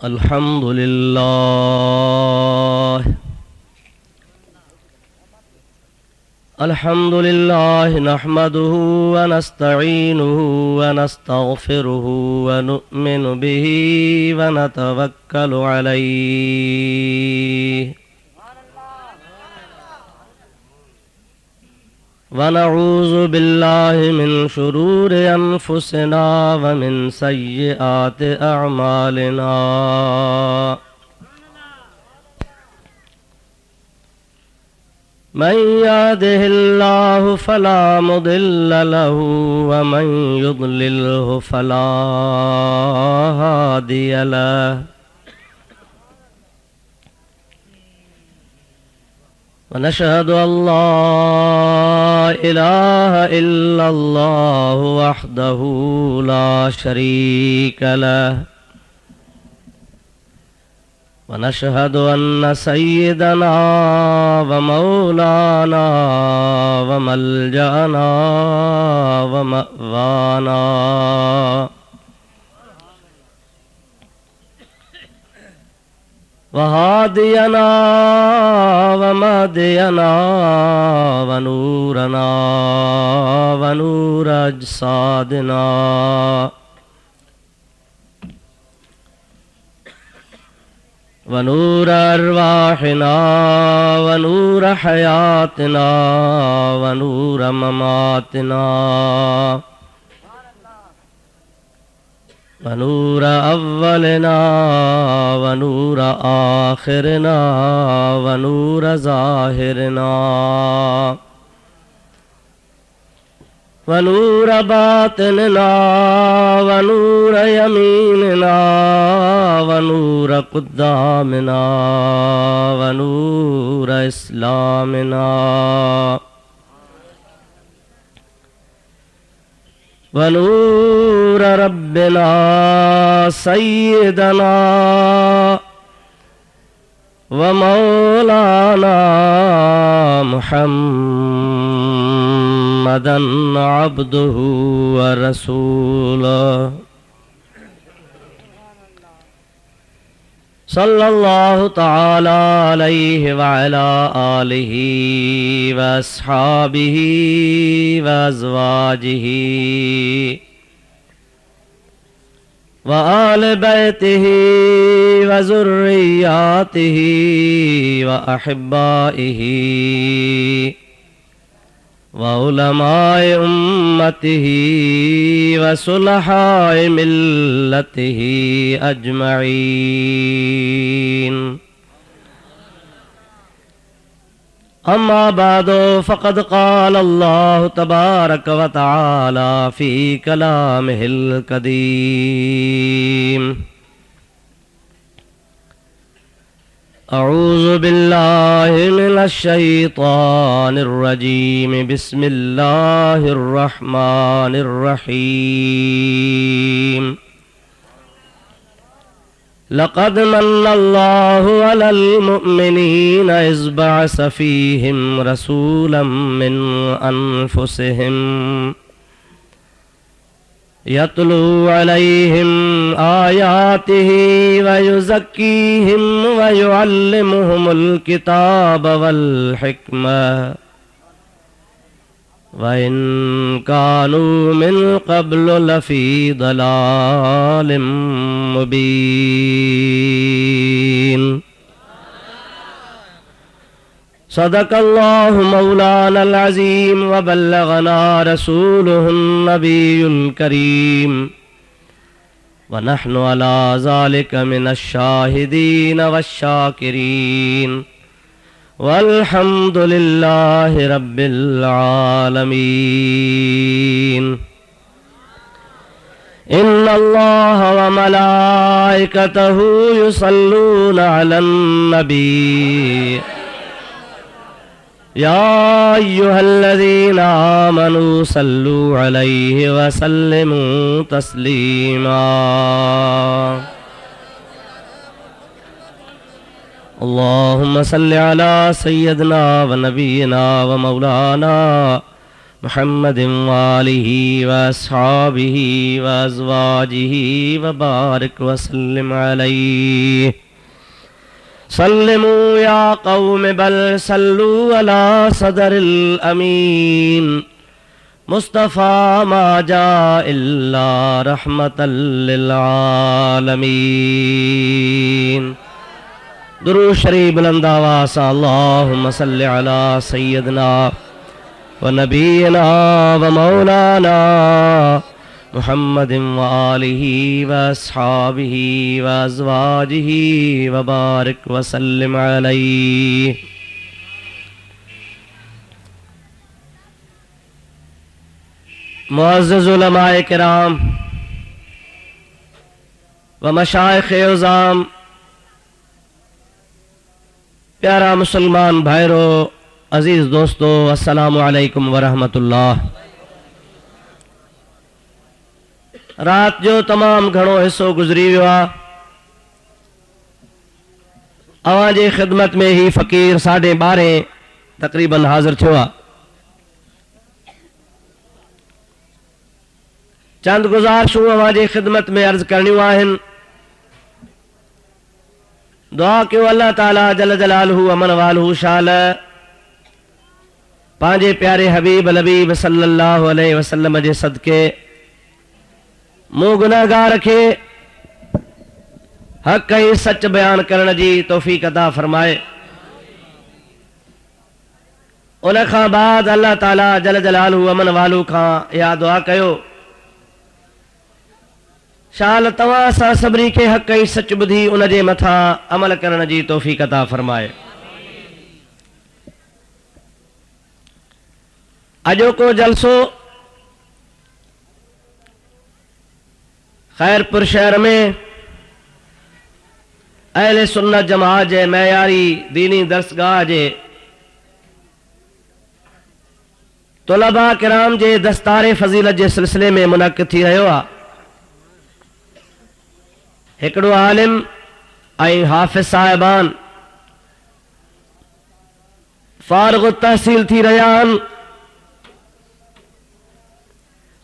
अल्हम्दुलिल्लाह नहमदुहु व नस्तईनुहु व नस्तगफिरुहु व नु'मिनु बिही व नतवक्कलु अलैहि व नऊज़ु बिल्लाहि मिन शुरूरि अनफुसिना व मिन सय्यिआति अअमालिना। मन यहदिहिल्लाहु फला मुदिल्ल लहु व मन युद्लिल्हु फला हादिय लहु। व नशहदु अल्ला इलाहा इल्लल्लाहु वहदहु ला शरीक लहु व नशहदु अन्न सय्यदना व मौलाना व मल्जअना व मअवाना व हादियना व महदियना व नूरना व नूर अजसादिना व नूर अरवाहिना व नूर हयातना व नूर ममातना व नूर अव्वलना व नूर आखिरना व नूर ज़ाहिरना व नूर बातिनना व नूर यमीनना व नूर क़ुद्दामना व नूर इस्लामना व नूर रब्बिना सय्यदना व मौलाना मुहम्मदन अब्दुहु व रसूलुहु सल्लल्लाहु तआला अलैहि व अला आलिहि व अस्हाबिहि व अज़वाजिहि व आले बैतिहि व ज़ुर्रिय्यातिहि व अहिब्बाइहि व उलमाए उम्मतिहि व सुलहाए मिल्लतिहि अजमईन। अम्मा बादो फ़क़द क़ाल अल्लाहु तबारक व तआला फ़ी कलामिहिल क़दीम। अऊज़ु बिल्लाहि मिनश शैतानिर रजीम। बिस्मिल्लाहिर रहमानिर रहीम। लक़द मन्नल्लाहु अलल मुअमिनीना इज़ बअस फ़ीहिम रसूलन मिन अनफुसिहिम यतलू अलैहिम आयातिहि व युज़क्कीहिम व युअल्लिमुहुमुल किताब वल हिकमह व इन कानू मिन क़ब्लु लफ़ी दलालिम मुबीन। सदक़ल्लाहु मौलानल अज़ीम व बल्लगना रसूलुहुन नबियुल करीम व नहनु अला ज़ालिका मिनश शाहिदीन वश्शाकिरीन वल्हम्दुलिल्लाहि रब्बिल आलमीन। इन्नल्लाह व मलाइकतहु युसल्लूना अलन नबी या अय्युहल्लज़ीना आमनू सल्लू अलैहि व सल्लिमू तस्लीमा। अल्लाहुम्मा सल्लि अला सय्यदना व नबीना व मौलाना मुहम्मदिन वालिही वअस्हाबिही वअज़वाजिही वबारिक वसल्लिम अलैहि। सल्लिमू या कौम बल सल्लू अला सदरिल अमीन मुस्तफ़ा मा जा इल्ला रहमतल लिल आलमीन। दुरूद शरीफ बुलंद आवाज़ से अल्लाहुम्मा सल्लि अला सय्यदना व नबीना व मौलाना मुहम्मदिन व आलिही व अस्हाबिही व अज़वाजिही व बारिक व सल्लिम अलैहि। मुअज़्ज़िज़ उलमाए किराम व मशाइख़ उज़ाम, प्यारा मुसलमान भाइरो, अजीज दोस्तों, अस्सलामु अलैकुम व रहमतुल्लाह। रात जो तमाम घणो हिस्सो गुज़री वियो आहे। अवां जे ख़िदमत में ही फ़कीर 12:30 तक़रीबन हाज़िर थियो आहे। चंद गुज़ारिशूं अवां जे ख़िदमत में अर्ज़ करणियूं आहिनि। दुआ कयो अल्लाह ताला जल जलालहू अमन वालहू शाल पांजे प्यारे हबीब लबीब सल्लल्लाहु अलैहि वसल्लम जे सदके मूं गुनाहगार खे हक़ ऐं सच बयान करण जी तौफ़ीक़ अता फरमाए। उन खां बाद अल्लाह ताला जल जलालहू अमन वालहू खां इहा दुआ कयो, शाल तव्हां सां सभिनी खे हक़ ऐं सच ॿुधी उन जे मथां अमल करण जी तौफ़ीक़ अता फरमाए। अॼोको जलसो ख़ैरपुर शहर में अहले सुन्नत जमात जे मयारी दीनी दरसगाह जे तुलबा किराम जे दस्तारे फज़ीलत जे सिलसिले में मुनक़िद थी रहियो आहे। हिकिड़ो आलिम ऐं हाफ़िज़ साहिबान फ़ारिग़ तहसील थी रहिया आहिनि।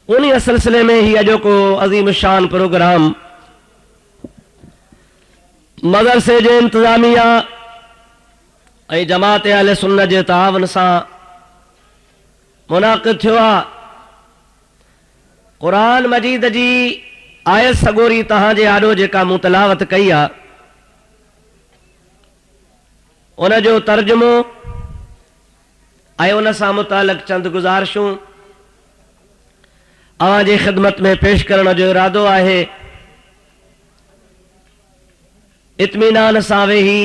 उन सिलसिले में ही अॼोको अज़ीम शान प्रोग्राम मदरसे जे इंतज़ामिया ऐं जमात अहले सुन्नत जे तावन सां मुनाक़िद थियो आहे। क़ुरान मजीद जी आयत सगोरी तहां जे आॾो जेका मूं तिलावत कई आहे, उन जो तर्जुमो ऐं उन सां मुतालिक़ चंद गुज़ारिशूं अवां जी ख़िदमत में पेश करण जो इरादो आहे। इत्मीनान सां वेही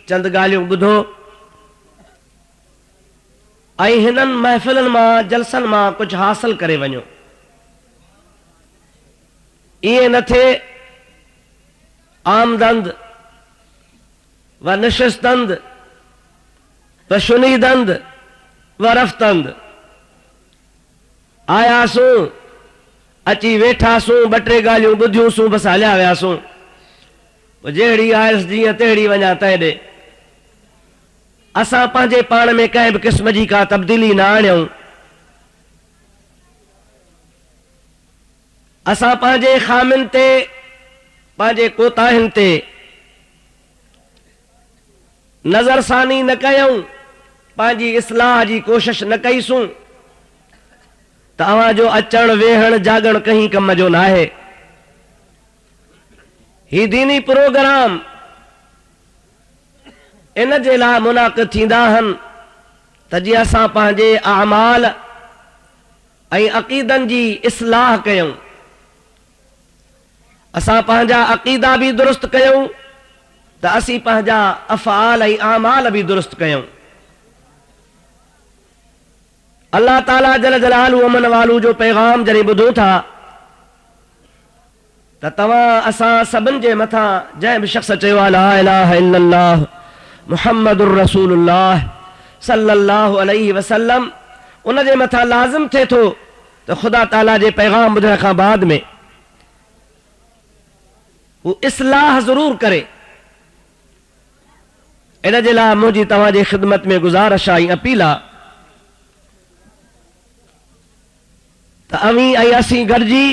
चंद ॻाल्हियूं ॿुधो ऐं हिननि महफ़िलनि मां जलसनि मां कुझु हासिल करे वञो। इएं न थिए आमदंद व निशिस्तंद व शुनीदंद व रफ़्तंद आयासूं, अची वेठासूं, ॿ टे ॻाल्हियूं ॿुधियूंसूं, बसि हलिया वियासूं। जहिड़ी आयसि जीअं तहिड़ी वञा तंहिं ॾे। असां पंहिंजे पाण में कंहिं बि क़िस्म जी का तब्दीली न आणियूं। असां पंहिंजे ख़ामियुनि ते, पंहिंजे कोताहियुनि ते नज़रसानी न कयूं, पंहिंजी इस्लाह जी कोशिश न कईसूं, त अवां जो अचण वेहण जागण कहीं कम जो न आहे। ही दीनी प्रोग्राम इन जे लाइ मुनाक़िद थींदा आहिनि त जीअं असां पंहिंजे अमाल ऐं अक़ीदनि जी इस्लाह कयूं, असां पंहिंजा अक़ीदा बि दुरुस्त कयूं त असीं पंहिंजा अफ़आल ऐं अमाल बि दुरुस्त कयूं। अल्लाह ताला जल जलालहू अमन वालू जो पैगाम जॾहिं ॿुधूं था त तव्हां असां सभिनि जे मथां जंहिं बि शख़्स चयो आहे ला इलाहा इल्लल्लाह मुहम्मदुर रसूलुल्लाह सल्लल्लाहु अलैहि वसल्लम, उन जे मथां लाज़िम थिए थो त ख़ुदा ताला जे पैगाम ॿुधण खां बाद में हू इस्लाह ज़रूर करे। इन जे लाइ मुंहिंजी तव्हांजी ख़िदमत में गुज़ारिश ऐं अपील आहे त अवी ऐं असीं गॾिजी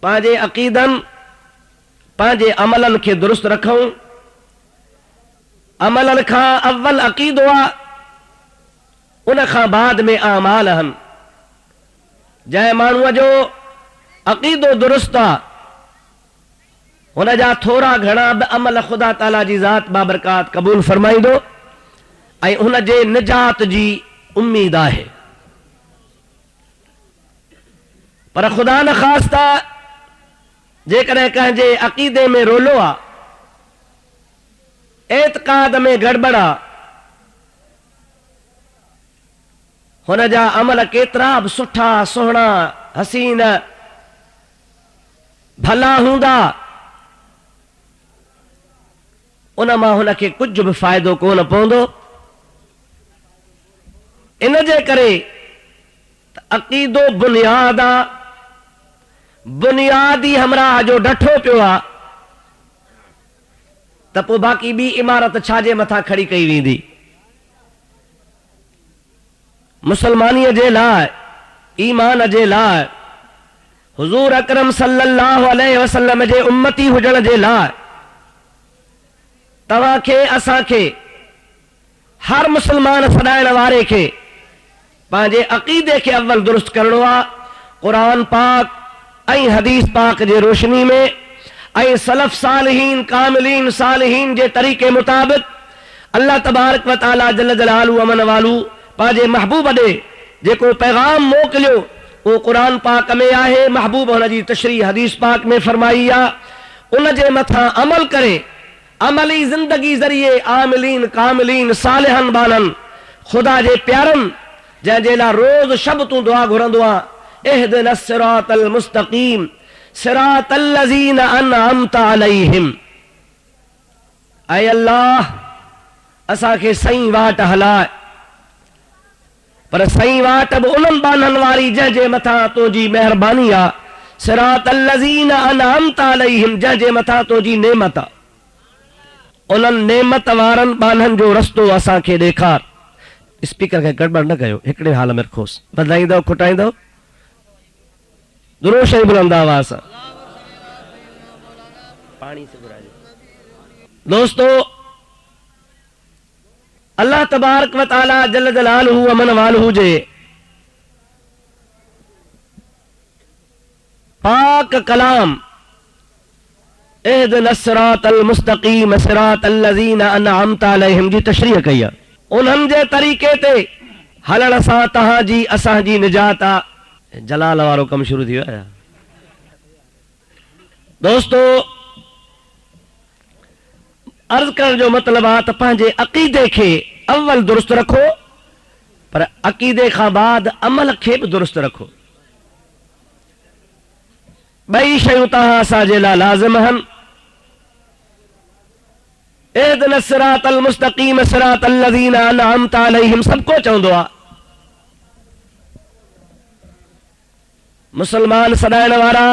पंहिंजे अक़ीदनि पंहिंजे अमलनि खे दुरुस्त रखूं। अमलनि खां अव्वल अक़ीदो आहे, उन खां बाद में आमाल आहिनि। जंहिं माण्हूअ जो अक़ीदो दुरुस्त आहे, हुन जा थोरा घणा बि अमल ख़ुदा ताला जी ज़ात बाबरकात क़बूल फरमाईंदो ऐं हुन जे निजात जी उम्मीद आहे। पर ख़ुदा न ख़ास्ता जेकॾहिं कंहिंजे अक़ीदे में रोलो आहे, एतक़ाद में गड़बड़ आहे, हुन जा अमल केतिरा बि सुठा सुहिणा हसीन भला हूंदा, उन मां हुनखे कुझु बि फ़ाइदो कोन पवंदो। इन जे करे अक़ीदो बुनियाद आहे, बुनियादी हमराह जो डठो पियो आहे, त पोइ बाक़ी ॿी इमारत छाजे मथां खड़ी कई वेंदी। मुसलमानीअ जे लाइ, ईमान जे लाइ, हुज़ूर अकरम सल्लल्लाहु अलैहि वसल्लम जे उम्मती हुजण जे लाइ तव्हांखे असांखे हर मुसलमान सॾाइण वारे खे पंहिंजे अक़ीदे खे अव्वल दुरुस्त करणो आहे। क़ुरान पाक ऐं हदीस पाक जे रोशनी में ऐं सलफ़ सालिहीन कामिलीन सालिहीन जे तरीक़े मुताबिक़ अल्लाह तबारक व तआला जल्ल जलालहू अमन वालू पंहिंजे महबूब ॾे जेको पैगाम मोकिलियो उहो क़ुरान पाक में आहे। महबूब हुन जी तशरीह हदीस पाक में फरमाई आहे। उन जे मथां अमल करे अमली ज़िंदगी ज़रिए आमिलीन कामिलीन सालिहन बानन ख़ुदा जे प्यारनि जंहिंजे लाइ रोज़ शब तूं दुआ घुरंदो आहे, इहदिना सिरातल मुस्तक़ीम सिरातल लज़ीना अनअमत अलैहिम। ऐं अल्लाह असांखे सही वाट हलाए, पर सही वाट बि उन्हनि बाननि वारी जंहिंजे मथां तुंहिंजी महिरबानी आहे। सिरातल लज़ीना अनअमत अलैहिम, जंहिंजे मथां तुंहिंजी नेमत आहे, उन्हनि नेमत वारनि बाननि जो रस्तो असांखे ॾेखार। स्पीकर खे गड़बड़ न कयो, हिकिड़े हाल में रखोसि, वधाईंदव खुटाईंदव दुरूद शरीफ़ बुलंद आवाज़ सां। पानी से घुराइजो। दोस्तो, अल्लाह तबारक व तआला जल्ल जलालहू अमन वालहू जे पाक कलाम इहदिना सिरातल मुस्तक़ीम सिरातल लज़ीना अनअमत अलैहिम जी तशरीह कई आहे। उन्हनि जे तरीक़े ते हलण सां तव्हांजी असांजी निजात आहे। जलाल वारो कमु शुरू थी वियो आहे। दोस्तो, अर्ज़ करण जो मतिलबु आहे त पंहिंजे अक़ीदे खे अव्वल दुरुस्त रखो, पर अक़ीदे खां बाद अमल खे बि दुरुस्त रखो। ॿई शयूं तव्हां असांजे लाइ लाज़िम आहिनि। इहदिना सिरातल मुस्तक़ीम सिरातल लज़ीना अनअमत अलैहिम सभु को चवंदो आहे। मुसलमान सॾाइण वारा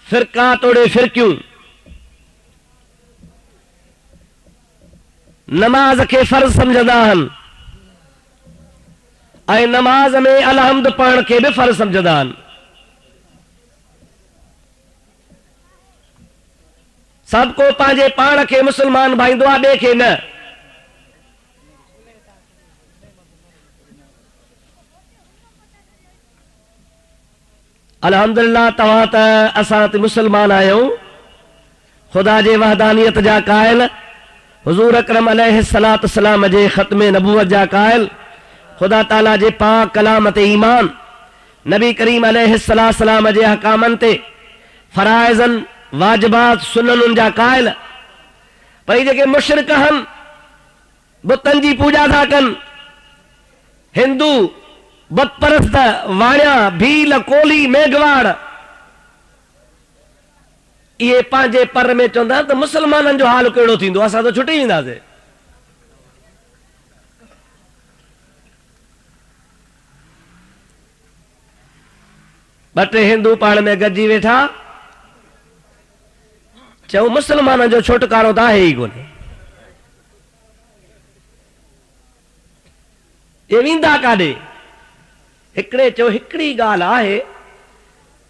फिरका तोड़े फिरकियूं नमाज खे फर्ज़ समझंदा आहिनि ऐं नमाज में अलहम्द पढ़ण खे बि फर्ज़ समझंदा आहिनि। सभु को पंहिंजे पाण खे मुसलमान भाईंदो आहे, ॿिए खे न। अल्हम्दुलिल्लाह तव्हां त असां त मुसलमान आहियूं। ख़ुदा जे वहदानियत जा क़ाइल, हुज़ूर अकरम अलैहिस्सलात वस्सलाम जे ख़त्मे नबूवत जा क़ाइल, ख़ुदा ताला जे पाक कलाम ते ईमान, नबी करीम अलैहिस्सलात वस्सलाम जे अहकामनि ते फराइज़न वाजिबात सुननुनि जा क़ाइल। पर जेके मुशरिक आहिनि, बुतनि जी पूॼा था कनि, हिंदू बुत परस्त वाणिया भील कोली मेघवाड़, इहे पंहिंजे पर में चवंदा त मुसलमाननि जो हाल कहिड़ो थींदो, असां त छुटी वेंदासीं। ॿ टे हिंदू पाण में गॾिजी वेठा, चऊं मुसलमाननि जो छुटकारो त आहे ई कोन्हे। ये वेंदा काॾे? हिकिड़े चयो हिकिड़ी ॻाल्हि आहे,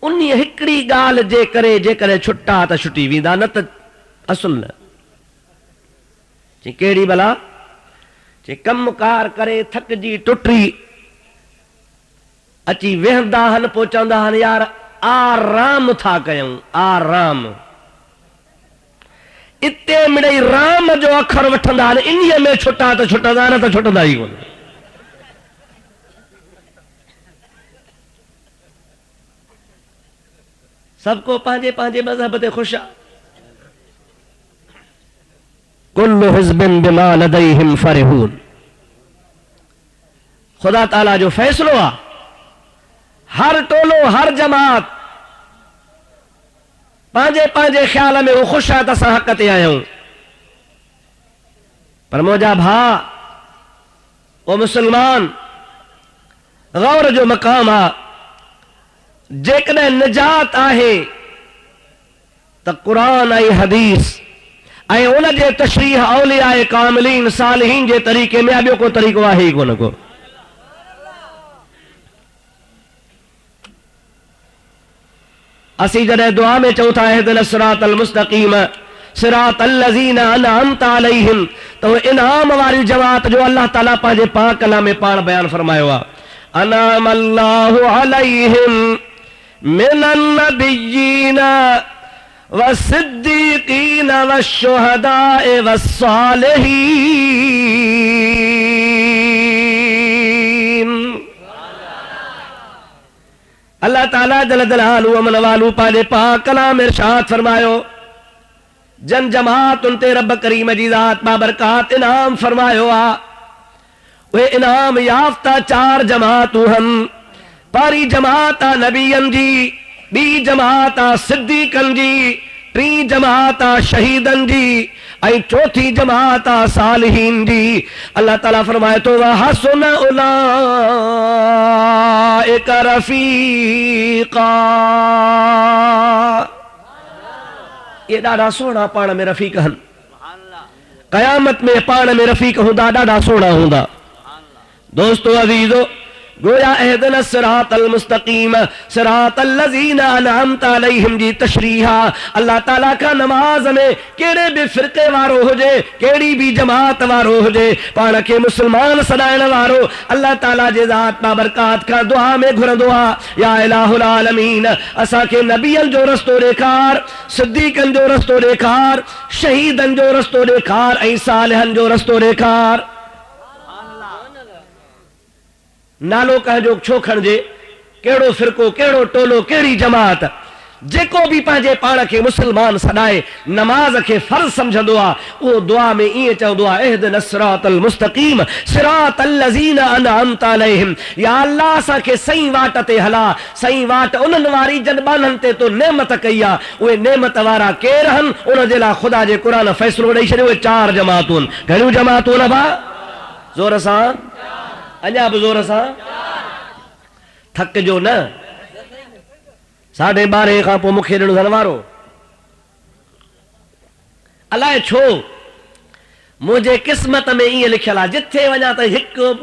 उन हिकिड़ी ॻाल्हि जे करे जेकॾहिं छुटा त छुटी वेंदा, न त असुल न। चई कहिड़ी भला? चई कमकार करे थकिजी टुटी अची वेहंदा आहिनि, पोइ चवंदा आहिनि यार आराम था कयूं, आराम। इते मिड़ई राम जो अखर वठंदा आहिनि, इन्हीअ में छुटा त छुटंदा, न त छुटंदा ई कोन। सबको पंहिंजे पंहिंजे मज़हब ते ख़ुशि आहे। कुल्लु हिज़्बिन बिमा लदैहिम फ़रिहून। खुदा ताला जो फैसलो आहे, हर टोलो हर जमात पंहिंजे पंहिंजे ख्याल में वो ख़ुशि आहे त असां हक़ ते आहियूं। पर मुंहिंजा भाउ, ओ मुस्लमान, गौर जो मक़ाम आहे। जेकॾहिं निजात आहे त क़ुरान ऐं हदीस ऐं उन जे तशरीह औलिया कामिलीन सालिहीन जे तरीक़े में, ॿियो को तरीक़ो आहे ई कोन को। असीं जॾहिं दुआ में चऊं था इहदिना सिरातल मुस्तक़ीम सिरातल लज़ीना अनअमता अलैहिम, त उहे इनाम वारी जमात जो अल्लाह ताला पंहिंजे पाक कलाम में पाण बयान फरमायो आहे। अनअमल्लाहु अलैहिम मिनन नबिय्यीन वस्सिद्दीक़ीन वश्शुहदाए वस्सालिहीन। अल्लाह ताला जल जलालहू अमन वालू पंहिंजे पाक कलाम में इरशाद फरमायो, जन जमातुनि ते रब करीम जी ज़ात बाबरकात इनाम फरमायो आहे। उहे इनाम याफ़्ता 4 जमातूं आहिनि। पहिरीं जमात आहे नबियनि जी, ॿी जमात आहे सिद्दीक़नि जी, टी जमात आहे शहीदनि जी, ऐं चौथी जमात आहे सालिहीन जी। अल्लाह ताला फरमाए थो वहसुन उलाइक रफ़ीक़ा। ये ॾाढा सुहिणा पाण में रफ़ीक़ आहिनि। क़यामत में पाण में रफ़ीक़ हूंदा, ॾाढा सुहिणा हूंदा। दोस्तो अज़ीज़ो, गोया इहदिना सिरातल मुस्तक़ीम सिरातल लज़ीना अनअमता अलैहिम जी तशरीह अल्लाह ताला का नमाज में कहिड़े बि फ़िरक़े वारो हुजे, कहिड़ी बि जमात वारो हुजे, पाण खे मुस्लमान सॾाइण वारो अल्लाह ताला जे ज़ात बाबरकात खां दुआ में घुरंदो आहे, या इलाहुल आलमीन असांखे नबियनि जो रस्तो ॾेखार, सिद्दीक़नि जो रस्तो ॾेखार, शहीदनि जो रस्तो ॾेखार, ऐं सालिहनि जो रस्तो ॾेखार। नालो कंहिंजो छो खणिजे, कहिड़ो फ़िरक़ो, कहिड़ो टोलो, कहिड़ी जमात, जेको बि पंहिंजे पाण खे मुस्लमान सॾाए नमाज खे फ़र्ज़ सम्झंदो आहे, उहो दुआ में ईअं चवंदो आहे इहदिना सिरातल मुस्तक़ीम सिरातल लज़ीना अनअमता अलैहिम। या अल्लाह असांखे सही वाट ते हला, सही वाट उन्हनि वारी जन बाननि ते तो नेमत कई आहे। उहे नेमत वारा केर आहिनि, उन जे लाइ ख़ुदा जे क़ुरान फ़ैसिलो ॾेई छॾियो। उहे 4 जमातूं आहिनि। घणियूं जमातूं आहिनि भाउ? ज़ोर सां, अञा बि ज़ोर सां, थकिजो न। 12:30 खां पोइ मूंखे ॾियणो अथनि वारो। अलाए छो मुंहिंजे क़िस्मत में ईअं लिखियलु आहे, जिथे वञा त 1, 2,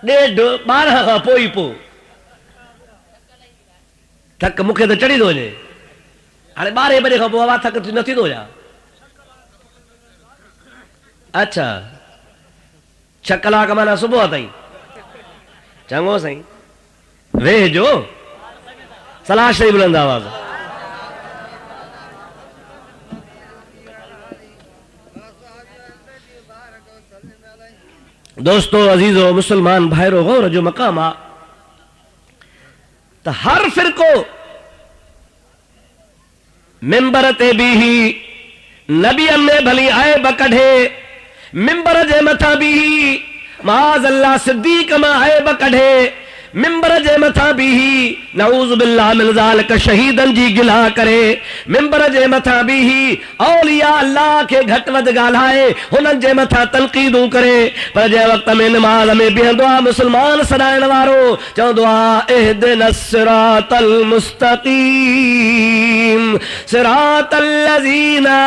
1:30, 12 खां पोइ थक मूंखे त चढ़ी थो वञे। हाणे 12 बजे खां पोइ हवा थक न थींदो छा? अच्छा, 6 कलाक माना सुबुह ताईं। चङो साईं, वेहजो, सलाह शरीफ़ बुलंद आवाज़। दोस्तों अजीजो मुसलमान भाइरो, गौर जो मक़ाम आहे त हर फ़िरक़ो मिंबर ते बीही नबियनि में भली ऐब कढे, मिंबर जे मथां बीही माज़ अल्लाह सिद्दीक़ मां ऐब कढे, मिंबर जे मथां बीही नऊज़ बिल्लाह मिन ज़ालिक शहीदनि जी गिला करे, मिंबर जे मथां बीही औलिया अल्लाह खे घटि वधि ॻाल्हाए, हुननि जे मथां तनक़ीदूं करे। पर जंहिं वक़्त में नमाज़ में बीहंदो आहे मुस्लमान सॾाइण वारो, चवंदो आहे इहदिना सिरातल मुस्तक़ीम सिरातल लज़ीना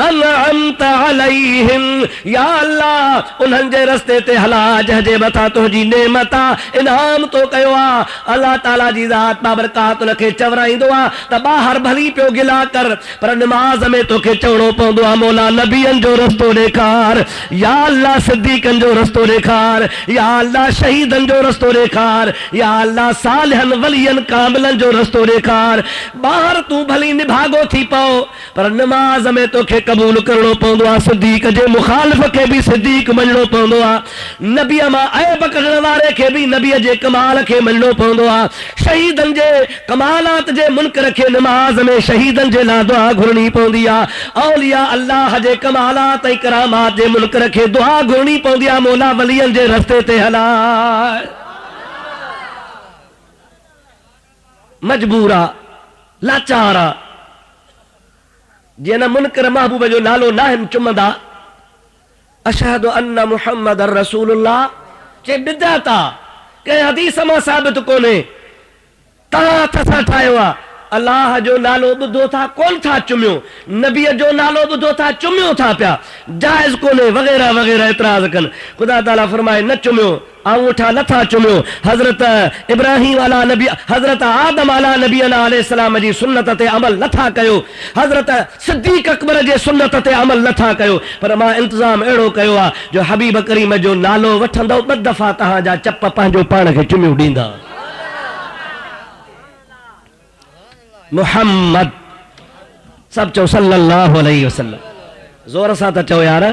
अनअमता अलैहिम। या अल्लाह उन्हनि जे रस्ते ते हला जंहिंजे मथां तुंहिंजी नेमत इनाम तो कयो आ अल्लाह ताला जी ज़ात बाबरकात उनखे चवराईंदो आ त ॿाहिरि भली पियो गिला कर पर नमाज में तोखे चवणो पवंदो आ मौला नबियनि जो रस्तो ॾेखार या अल्लाह सिद्दीक़नि जो रस्तो ॾेखार या अल्लाह शहीदनि जो रस्तो ॾेखार या अल्लाह सालिहनि वलियनि कामिलनि जो रस्तो ॾेखार ॿाहिरि तूं भली निभागो थी पओ पर नमाज में तोखे क़बूल करणो पवंदो आहे सिद्दीक़ जे मुखालिफ़ खे बि सिद्दीक़ मञणो पवंदो आहे नबीअ मां ऐब कढण वारे खे बि नबीअ जे कमाल खे मञणो पवंदो आहे शहीदनि जे कमालात जे मुनकर खे नमाज में शहीदनि जे लाइ दुआ घुरणी पवंदी आहे औलिया अल्लाह जे कमालात ऐं करामात जे मुनकर खे दुआ घुरणी पवंदी आहे मौला वलियनि जे रस्ते ते हलाए मजबूर आहे लाचार आहे जीअं मुनकर महबूब जो नालो नाहिन चुमंदा अशहदु अन्न मुहम्मद रसूलुल्लाह चे बिदअत आहे कंहिं हदीस मां साबित कोन्हे तव्हां हथ सां ठाहियो आहे अल्लाह जो नालो ॿुधो था कोन था चुमियो नबीअ जो नालो ॿुधो था चुमियो था पिया जाइज़ कोन्हे वग़ैरह वग़ैरह एतिराज़ कनि ख़ुदा ताला फरमाए न चुमियो आंगूठा नथा चुमियो हज़रत इब्राहिम अला नबी हज़रत आदम अला नबीअना अलैहिस्सलाम जी सुन्नत ते अमल नथा कयो हज़रत सिद्दीक़ अकबर जे सुन्नत ते अमल नथा कयो पर मां इंतज़ाम अहिड़ो कयो आहे जो हबीब करीम जो नालो वठंदो ॿ दफ़ा तव्हांजा चप पंहिंजो पाण खे चुमियो ॾींदा मुहम्मद सब चो सल्लल्लाहु अलैहि वसल्लम जोर सां त चओ यार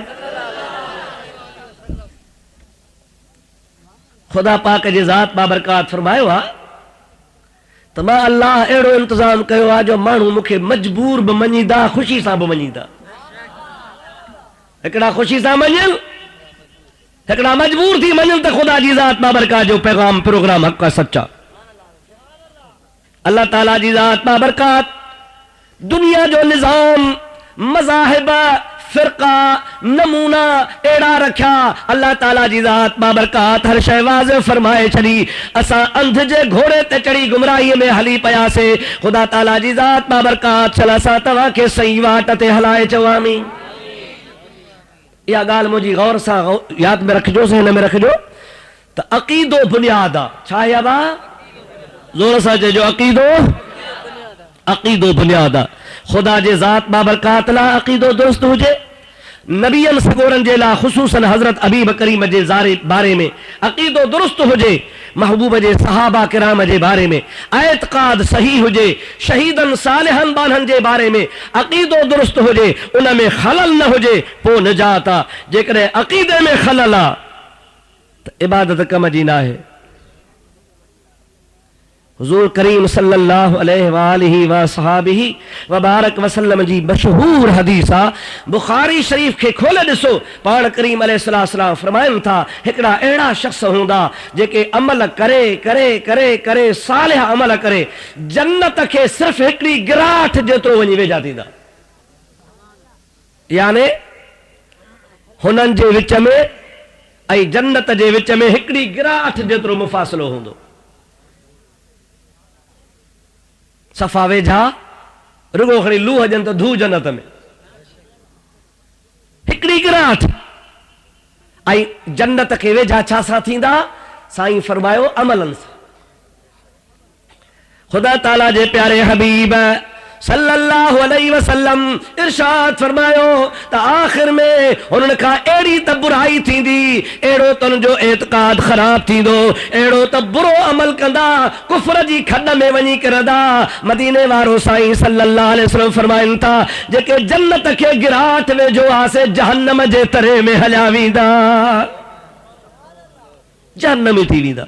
खुदा पाक जी ज़ात बाबरकात फरमायो आहे त मां अल्लाह अहिड़ो इंतज़ाम कयो आहे जो माण्हू मूंखे मजबूर बि मञींदा ख़ुशी सां बि मञींदा हिकिड़ा ख़ुशी सां मञनि हिकिड़ा मजबूर थी मञनि त ख़ुदा जी ज़ात बाबरकात जो पैगाम प्रोग्राम हक़ आहे सच्चा अल्लाह ताला जी ज़ात बाबरकात दुनिया जो निज़ाम मज़ाहिब फिरका नमूना एड़ा रखा अल्लाह ताला जी ज़ात बाबरकात हर शइ वाज़िह फरमाए छड़ी असां अंध जे घोड़े ते चढ़ी गुमराही में हली पयासे खुदा ताला जी ज़ात बाबरकात चल असां तव्हां खे सही वाट ते हलाए चवामी या गाल मुझी गौर सां याद में रखजो से हिन में रखजो त अक़ीदो बुनियाद आहे छा या बा जोर सां चइजो अक़ीदो बुनियाद आहे खुदा जे ज़ात बाबरकात ला अक़ीदो दुरुस्त हुजे नबियन सगोरन जे ला खुसूसन हजरत हबीब करीम जे बारे में अक़ीदो दुरुस्त हुजे महबूब जे सहाबा किराम जे बारे में एतक़ाद सही हुजे शहीदन सालिहन बानहन जे बारे में अक़ीदो दुरुस्त हुजे उन में खलल न हुजे पो निजात आहे जेकॾहिं अक़ीदे में खलल आहे त इबादत कम जी न आहे हुज़ूर करीम सल्लल्लाहु अलैहि वसहाबिही वबारक वसल्लम जी मशहूर हदीस आहे बुखारी शरीफ के खोले ॾिसो पाण करीम अलैहिस्सलाम फरमाइनि था हिकिड़ा अहिड़ा शख्स हूंदा जेके अमल करे करे करे करे सालिह अमल करे जन्नत के सिर्फ़ हिकिड़ी गिराठ जेतिरो वञी वेझा थींदा यानी हुननि जे विच में ऐं जन्नत जे विच में हिकिड़ी गिराठ जेतिरो मुफ़ासिलो हूंदो सफ़ा वेझा रुगो खणी लूह ॼनि त धू जन्नत में हिकिड़ी गिराठ ऐं जन्नत खे वेझा छा सां थींदा साईं फरमायो अमलनि सां खुदा ताला जे प्यारे हबीब सल्लल्लाहु अलैहि वसल्लम इरशाद फरमायो त आखिर में उन्हनि खां अहिड़ी त बुराई थींदी अहिड़ो त उन्हनि जो एतक़ाद ख़राब थींदो अहिड़ो त बुरो अमल कंदा कुफ्र जी खॾ में वञी किरंदा मदीने वारो साईं सल्लल्लाहु अलैहि वसल्लम फरमाइनि था जेके जन्नत खे गिराट वेझो आसे जहन्नम जे तरे में हलिया वेंदा जहन्नमी थी वेंदा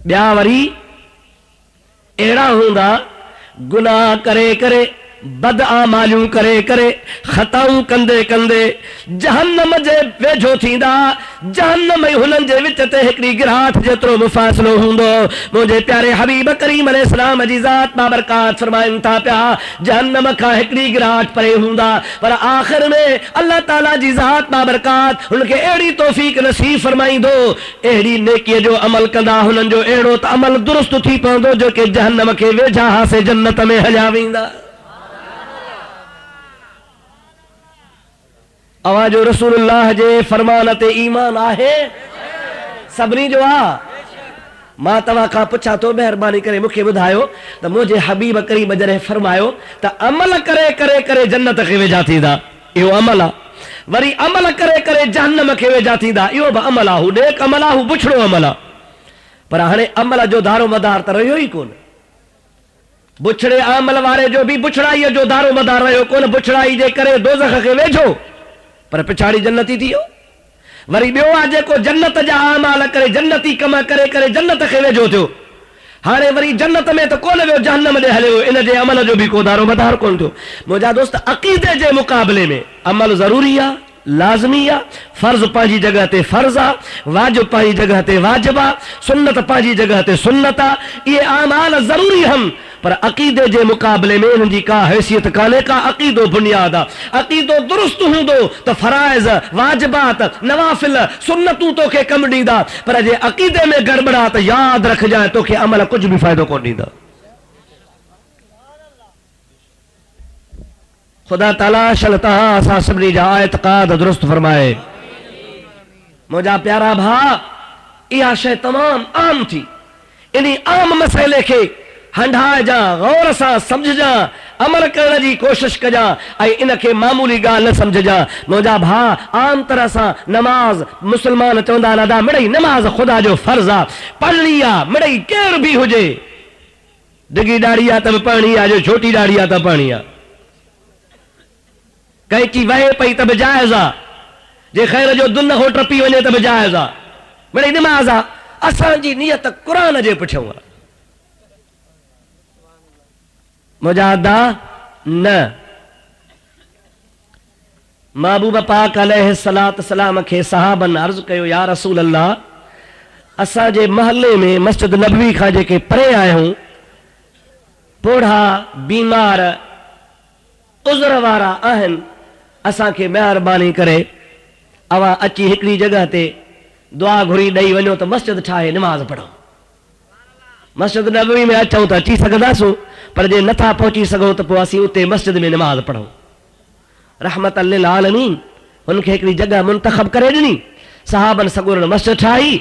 ॿिया वरी अहिड़ा हूंदा गुनाह करे करे बद आमालियूं करे करे ख़ताऊं कंदे कंदे जहन्नम जे वेझो थींदा जहन्नम ई हुननि जे विच ते हिकिड़ी गिराठ जेतिरो मुफ़ासिलो हूंदो मुंहिंजे प्यारे हबीब करीम अलैहिस्सलाम जी ज़ात बाबरकात फरमाइनि था पिया जहन्नम खां हिकिड़ी गिराठ परे हूंदा पर आख़िर में अल्लाह ताला जी ज़ात बाबरकात हुनखे अहिड़ी तौफ़ीक़ नसीब फरमाईंदो अहिड़ी नेकीअ जो अमल कंदा हुननि जो अहिड़ो त अमल दुरुस्त थी पवंदो जो कि जहन्नम खे वेझा हासे जन्नत में हलिया वेंदा आवाजो रसूलुल्लाह जे फरमान ते ईमान आहे सभिनी जो आ। मां तव्हां खां पुछां थो, महिरबानी करे मूंखे ॿुधायो त मुंहिंजे हबीब करीम जॾहिं फरमायो त अमल करे करे करे जन्नत खे वेझा थींदा, इहो अमल आहे। वरी अमल करे करे जहन्नम खे वेझा थींदा, इहो बि अमल आहे। हू नेक अमल आहे, हू बुछड़ो अमल आहे। पर हाणे अमल जो दारो मदार त रहियो ई कोन। बुछड़े अमल वारे जो बि बुछड़ाईअ जो दारो मदार रहियो कोन। बुछड़ाई जे करे दोज़ख खे वेझो, पर पिछाड़ी जन्नती थी वियो। वरी ॿियो आहे जेको जन्नत जा अमाल करे, जन्नती कम करे करे जन्नत खे वेझो थियो। हाणे वरी जन्नत में त कोन वियो, जहन्नम ॾे हलियो। इन जे अमल जो बि को दारो मदार कोन थियो। मुंहिंजा दोस्त, अक़ीदे जे मुक़ाबले में अमल ज़रूरी आहे, लाज़मी आहे। फर्ज़ पंहिंजी जॻह ते फर्ज़ आहे, वाजिब पंहिंजी जॻह ते वाजिब आहे, सुन्नत पंहिंजी जॻह ते सुन्नत आहे। इहे अमाल ज़रूरी आहिनि, पर अक़ीदे जे मुक़ाबले में इन्हनि जी का हैसियत कान्हे का। अक़ीदो बुनियाद आहे। अक़ीदो दुरुस्त हूंदो त फ़राइज़, वाजिबात, नवाफ़िल, सुन्नतूं तोखे कमु ॾींदा। पर जे अक़ीदे में गड़बड़ा त यादि रखजांइ, तोखे अमल कुझु बि फ़ाइदो कोन ॾींदा। खुदा ताला शलता असां सभिनी जा एतिक़ाद दुरुस्त फरमाए। मुंहिंजा प्यारा भाउ, इहा शइ तमामु आम थी। इन आम मसइले खे हंडाइजां, गौर सां सम्झजां, अमल करण जी कोशिश कजां ऐं इनखे मामूली ॻाल्हि न सम्झजां। मुंहिंजा भाउ, आम तरह सां नमाज़ मुस्लमान चवंदा आहिनि मिड़ई नमाज़ ख़ुदा जो फर्ज़ आहे, पढ़णी आहे। मिड़ई केर बि हुजे, डिघी ॾाढ़ी आहे त बि पढ़णी आहे, जो छोटी ॾाढ़ी आहे त पढ़णी आहे। कैंची वहे पई त बि जाइज़ आहे, जे ख़ैर जो दुन हो टपी वञे त बि जाइज़ आहे। मिड़ई नमाज़ आहे। असांजी नियत क़ुरान जे पुठियां आहे। मुजादा न। महबूब पाक अलैहिस्सलात सलाम खे सहाबन अर्ज़ कयो, या रसूल अल्लाह, असांजे महल्ले में मस्जिद नबवी खां जेके परे आहियूं, पोढ़ा, बीमार, उज़र वारा आहिनि, असांखे महिरबानी करे अवां अची हिकिड़ी जॻह ते दुआ घुरी ॾेई वञो त मस्जिद ठाहे निमाज़ पढ़ो। मस्जिद नबवी में अचूं त अची सघंदासूं, पर जे नथा पहुची सघूं त पोइ असीं उते मस्जिद में निमाज़ पढ़ूं। रहमत लिल आलमीन हुनखे हिकिड़ी जॻह मुंतख़ब करे ॾिनी। सहाबन सगुरन मस्जिद ठाही।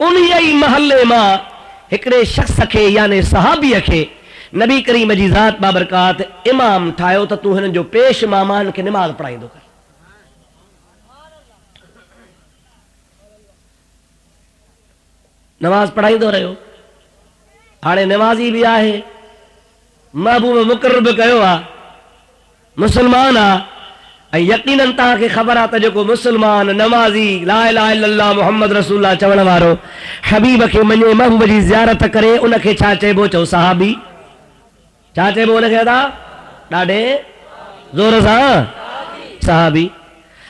उन ई महल्ले मां हिकिड़े शख़्स खे, यानी सहाबीअ खे, नबी करीम जी ज़ात बाबरकात इमाम ठाहियो त तूं हिननि जो पेश मामा हिन खे निमाज़ पढ़ाईंदो कर। नमाज़ पढ़ाईंदो रहियो। हाणे नमाज़ी बि आहे, महबूब मुक़रर बि कयो आहे, मुस्लमान आहे। ऐं यकीनन तव्हांखे ख़बर आहे त जेको मुस्लमान, नमाज़ी, ला इलाहा इल्लल्लाह मुहम्मद रसूलुल्लाह चवण वारो, हबीब खे मञे, महबूब जी ज़ियारत करे, उनखे छा चइबो? चओ सहाबी। छा चइबो उनखे? अदा ॾाढे ज़ोर सां, सहाबी।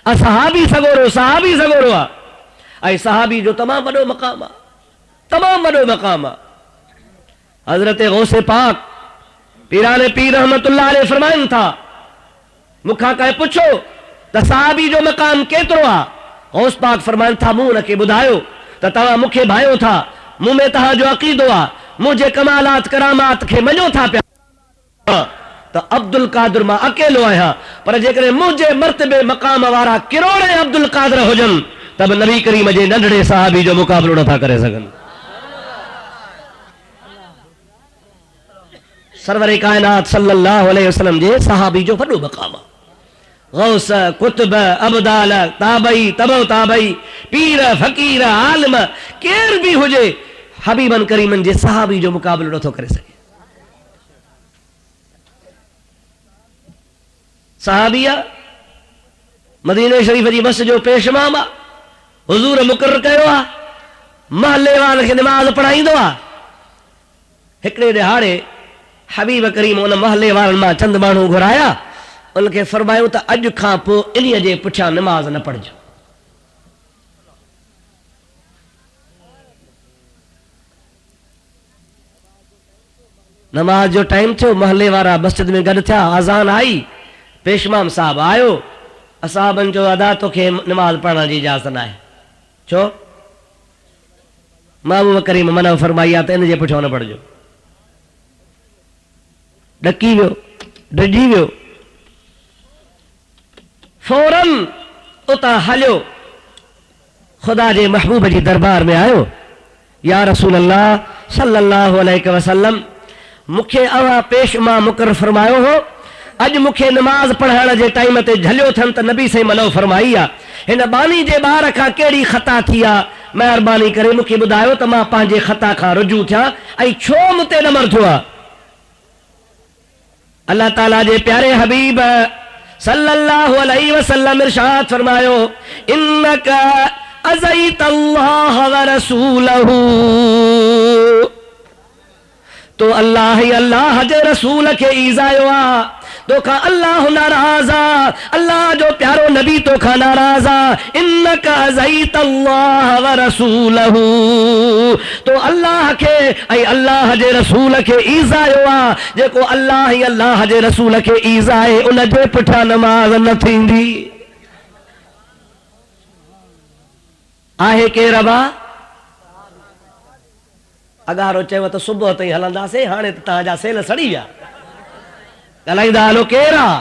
असहाबी सगोरो, सहाबी सगोरो आहे। ऐं सहाबी जो तमामु वॾो मक़ाम आहे, तमामु वॾो मक़ाम आहे। हज़रत गौसे पाक पीराने पीर रहमतुल्लाह अलैह फरमाइनि था, मूंखां कंहिं पुछो त सहाबी जो मक़ाम केतिरो आहे? गौस पाक फरमाइनि था, मूं हुनखे ॿुधायो त तव्हां मूंखे भायो था, मूं में तव्हांजो अक़ीदो आहे, मुंहिंजे कमालात करामात खे मञो था पिया त अब्दुल कादिर मां अकेलो आहियां। पर जेकॾहिं मुंहिंजे मर्तबे मक़ाम वारा किरोड़े अब्दुल कादिर हुजनि त बि नबी करीम जे नंढड़े सहाबी जो मुक़ाबिलो नथा करे सघनि। सरवर कायनात सल्लल्लाहु अलैहि वसल्लम जे सहाबी जो वॾो मक़ाम आहे। गौस, कुतुब, अबदाल, ताबई, तबो ताबई, पीर, फ़कीर, आलिम, केर बि हुजे, हबीबन करीमन जे सहाबी जो मुक़ाबिलो नथो करे सघे। सहाबी आहे, मदीने शरीफ जी मस्जिद जो पेश इमाम आहे, हुज़ूर मुक़रर कयो आहे, महल्ले वारनि खे निमाज़ पढ़ाईंदो आहे। हिकिड़े ॾिहाड़े हबीब करीम उन महल्ले वारनि मां चंद माण्हू घुराया, उनखे फरमायो त अॼु खां पोइ इन्हीअ जे पुठियां निमाज़ न पढ़जो। नमाज जो टाइम थियो, महल्ले वारा मस्जिद में गॾु थिया, अज़ान आई, पेशमाम साहब आयो। असाबन जो अदा तोखे निमाज़ पढ़ण जी इजाज़त न आहे। छो? महबूब करीम मना फरमाई आहे त इन जे पुठियां न पढ़जो। ॾकी वियो, डिॼी वियो, फौरन उतां हलियो, खुदा जे महबूब जी दरबार में आयो, या रसूल अल्लाह सल्लल्लाहु अलैहि वसल्लम, मुखे अवा पेश मां मुकर फरमायो हो, अज मुखे नमाज पढ़ाने जे टाइम ते झलियो थन त नबी सही मनो फरमाई आ, इन बानी जे बार का केड़ी खता थी आ, मेहरबानी करे मुखे बुधायो त मां पांजे खता का रुजू थिया ऐं छो मुते नमर थियो आ। अल्लाह ताला जे प्यारे हबीब सल्लल्लाहु अलैहि वसल्लम इरशाद फरमायो, इन्नका अज़ैत अल्लाह व रसूलहू, तो अल्लाह ही अल्लाह जे रसूल के ईज़ायो आ, तो का अल्लाह नाराजा, अल्लाह जो प्यारो नबी तो का नाराजा। इन्नका अज़ैत अल्लाह व रसूलहू, तो अल्लाह के ऐं अल्लाह जे रसूल के ईज़ायो आ, जेको अल्लाह ही अल्लाह जे रसूल के ईज़ाए उन जे पुठियां नमाज न थींदी। आहे के रबा अगारो चयो त सुबुह ताईं हलंदासीं, हाणे त तव्हांजा सेल सड़ी विया। ॻाल्हाईंदा हलो केरु आहे?